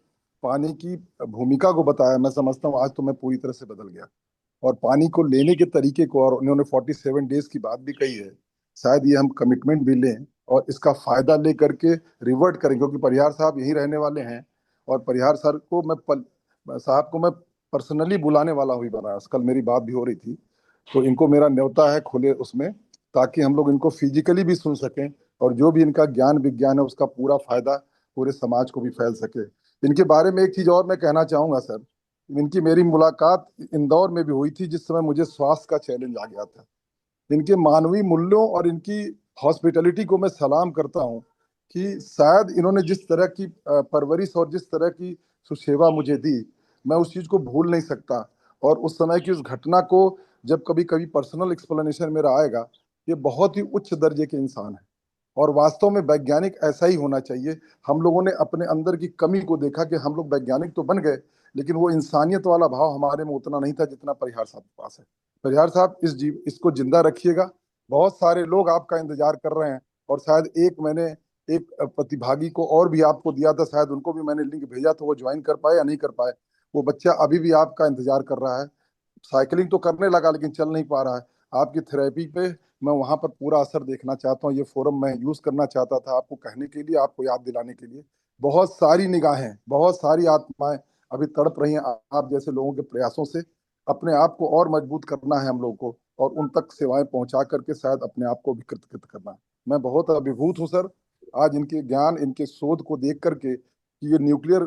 पानी की भूमिका को बताया, मैं समझता हूँ आज तो मैं पूरी तरह से बदल गया। और पानी को लेने के तरीके को, और उन्होंने 47 डेज की बात भी कही है, शायद ये हम कमिटमेंट भी लें और इसका फायदा लेकर के रिवर्ट करें, क्योंकि परिहार साहब यहीं रहने वाले हैं। और परिहार सर को साहब को मैं पर्सनली बुलाने वाला हुई बनारस, कल मेरी बात भी हो रही थी। तो इनको मेरा न्योता है खुले उसमें, ताकि हम लोग इनको फिजिकली भी सुन सकें और जो भी इनका ज्ञान विज्ञान है उसका पूरा फायदा पूरे समाज को भी फैल सके। इनके बारे में एक चीज और मैं कहना चाहूंगा सर। इनकी मेरी मुलाकात इंदौर में भी हुई थी, जिस समय मुझे स्वास्थ्य का चैलेंज आ गया था। इनके मानवीय मूल्यों और इनकी हॉस्पिटैलिटी को मैं सलाम करता हूँ कि शायद इन्होंने जिस तरह की परवरिश और जिस तरह की सुसेवा मुझे दी, मैं उस चीज को भूल नहीं सकता। और उस समय की उस घटना को जब कभी कभी पर्सनल एक्सप्लेनेशन मेरा आएगा, ये बहुत ही उच्च दर्जे के इंसान है। और वास्तव में वैज्ञानिक ऐसा ही होना चाहिए। हम लोगों ने अपने अंदर की कमी को देखा कि हम लोग वैज्ञानिक तो बन गए, लेकिन वो इंसानियत वाला भाव हमारे में उतना नहीं था जितना परिहार साहब के पास है। परिहार साहब इसको जिंदा रखिएगा। बहुत सारे लोग आपका इंतजार कर रहे हैं। और शायद मैंने एक प्रतिभागी को और भी आपको दिया था, शायद उनको भी मैंने लिंक भेजा, तो वो ज्वाइन कर पाए या नहीं कर पाए। वो बच्चा अभी भी आपका इंतजार कर रहा है। साइकिलिंग तो करने लगा लेकिन चल नहीं पा रहा है। आपकी थेरेपी पे मैं वहां पर पूरा असर देखना चाहता हूँ। ये फोरम मैं यूज करना चाहता था आपको कहने के लिए, आपको याद दिलाने के लिए। बहुत सारी निगाहें, बहुत सारी आत्माएं अभी तड़प रही हैं आप जैसे लोगों के प्रयासों से। अपने आप को और मजबूत करना है हम लोग को, और उन तक सेवाएं पहुंचा करके शायद अपने आप को भी कृतकृत करना। मैं बहुत अभिभूत हूँ सर आज इनके ज्ञान, इनके शोध को देख करके कि ये न्यूक्लियर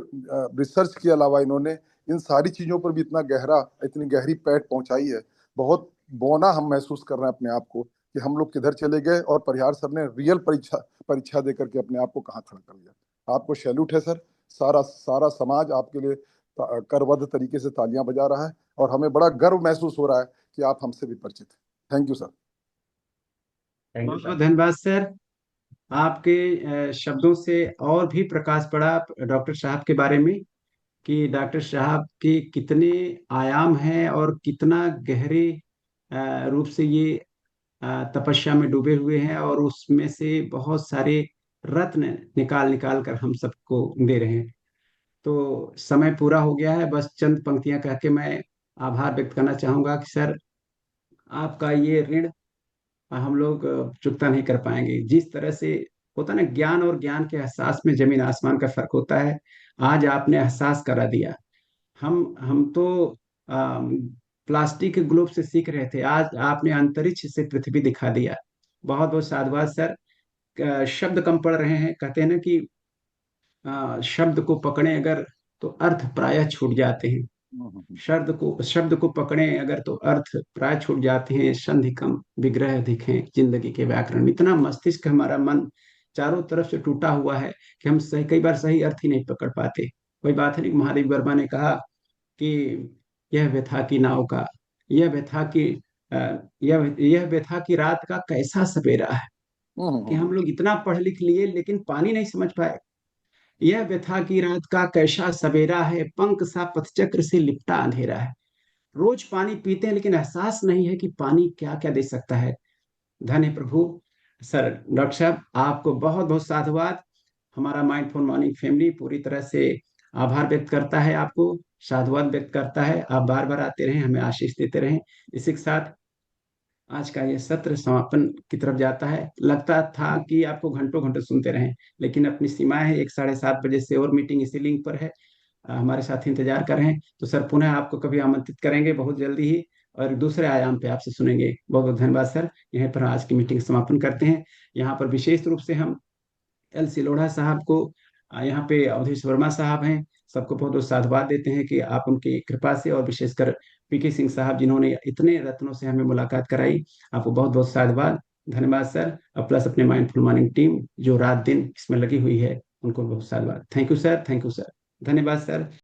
रिसर्च के अलावा इन्होंने इन सारी चीजों पर भी इतनी गहरी पैठ पहुंचाई है। बहुत बौना हम महसूस कर रहे हैं अपने आप को कि हम लोग किधर चले गए और परिहार सर ने रियल परीक्षा परीक्षा दे करके अपने आप को कहाँ खड़ा कर लिया। आपको सैल्यूट है सर। सारा सारा समाज आपके लिए करबद्ध तरीके से तालियां बजा रहा है और हमें बड़ा गर्व महसूस हो रहा है कि आप हमसे भी परिचित हैं। Thank you sir. Thank you बहुत बहुत सर। धन्यवाद सर। आपके शब्दों से और भी प्रकाश पड़ा डॉक्टर साहब के बारे में, कि डॉक्टर साहब के कितने आयाम हैं और कितना गहरे रूप से ये तपस्या में डूबे हुए हैं, और उसमें से बहुत सारे रत्न निकाल निकाल कर हम सबको दे रहे हैं। तो समय पूरा हो गया है, बस चंद पंक्तियां कह के मैं आभार व्यक्त करना चाहूंगा कि सर, आपका ये ऋण हम लोग चुकता नहीं कर पाएंगे। जिस तरह से होता ना, ज्ञान और ज्ञान के एहसास में जमीन आसमान का फर्क होता है। आज आपने एहसास करा दिया। हम तो प्लास्टिक के ग्लोब से सीख रहे थे, आज आपने अंतरिक्ष से पृथ्वी दिखा दिया। बहुत बहुत साधुवाद सर। शब्द कम पड़ रहे हैं, कहते हैं ना कि शब्द को पकड़े अगर तो अर्थ प्रायः छूट जाते हैं। शब्द को पकड़े अगर तो अर्थ प्राय छूट जाते हैं। संधि कम विग्रह अधिक हैं जिंदगी के व्याकरण में। इतना मस्तिष्क हमारा मन चारों तरफ से टूटा हुआ है कि हम सही कई बार सही अर्थ ही नहीं पकड़ पाते। वही बात है ना, महादेव वर्मा ने कहा कि यह व्यथा की नाव का, यह व्यथा की यह व्यथा की रात का कैसा सवेरा है। कि हम लोग इतना पढ़ लिख लिए लेकिन पानी नहीं समझ पाए। यह व्यथा की रात का कैसा सवेरा है, पंख सा पथचक्र से लिपटा अंधेरा है। रोज पानी पीते हैं लेकिन एहसास नहीं है कि पानी क्या क्या दे सकता है। धन्य प्रभु। सर, डॉक्टर साहब, आपको बहुत बहुत साधुवाद। हमारा माइंडफुल मॉर्निंग फैमिली पूरी तरह से आभार व्यक्त करता है, आपको साधुवाद व्यक्त करता है। आप बार बार आते रहें, हमें आशीष देते रहें। इसी के साथ आज का ये सत्र समापन की तरफ जाता है। लगता था कि आपको घंटों घंटों सुनते रहें, लेकिन अपनी सीमाएं है। 7:30 बजे से और मीटिंग इसी लिंक पर है। हमारे साथ इंतजार कर रहे हैं। तो सर, पुनः आपको कभी आमंत्रित करेंगे बहुत जल्दी ही, और दूसरे आयाम पे आपसे सुनेंगे। बहुत बहुत धन्यवाद सर। यहीं पर आज की मीटिंग समापन करते हैं। यहाँ पर विशेष रूप से हम एल सिलोढ़ा साहब को, यहाँ पे अवधेश वर्मा साहब हैं, सबको बहुत बहुत साधुवाद देते हैं कि आप उनकी कृपा से, और विशेषकर पीके सिंह साहब जिन्होंने इतने रत्नों से हमें मुलाकात कराई, आपको बहुत बहुत साधुवाद। धन्यवाद सर। और प्लस अपने माइंडफुल मॉर्निंग टीम जो रात दिन इसमें लगी हुई है, उनको बहुत साधुवाद। Thank you sir, thank you sir. धन्यवाद सर।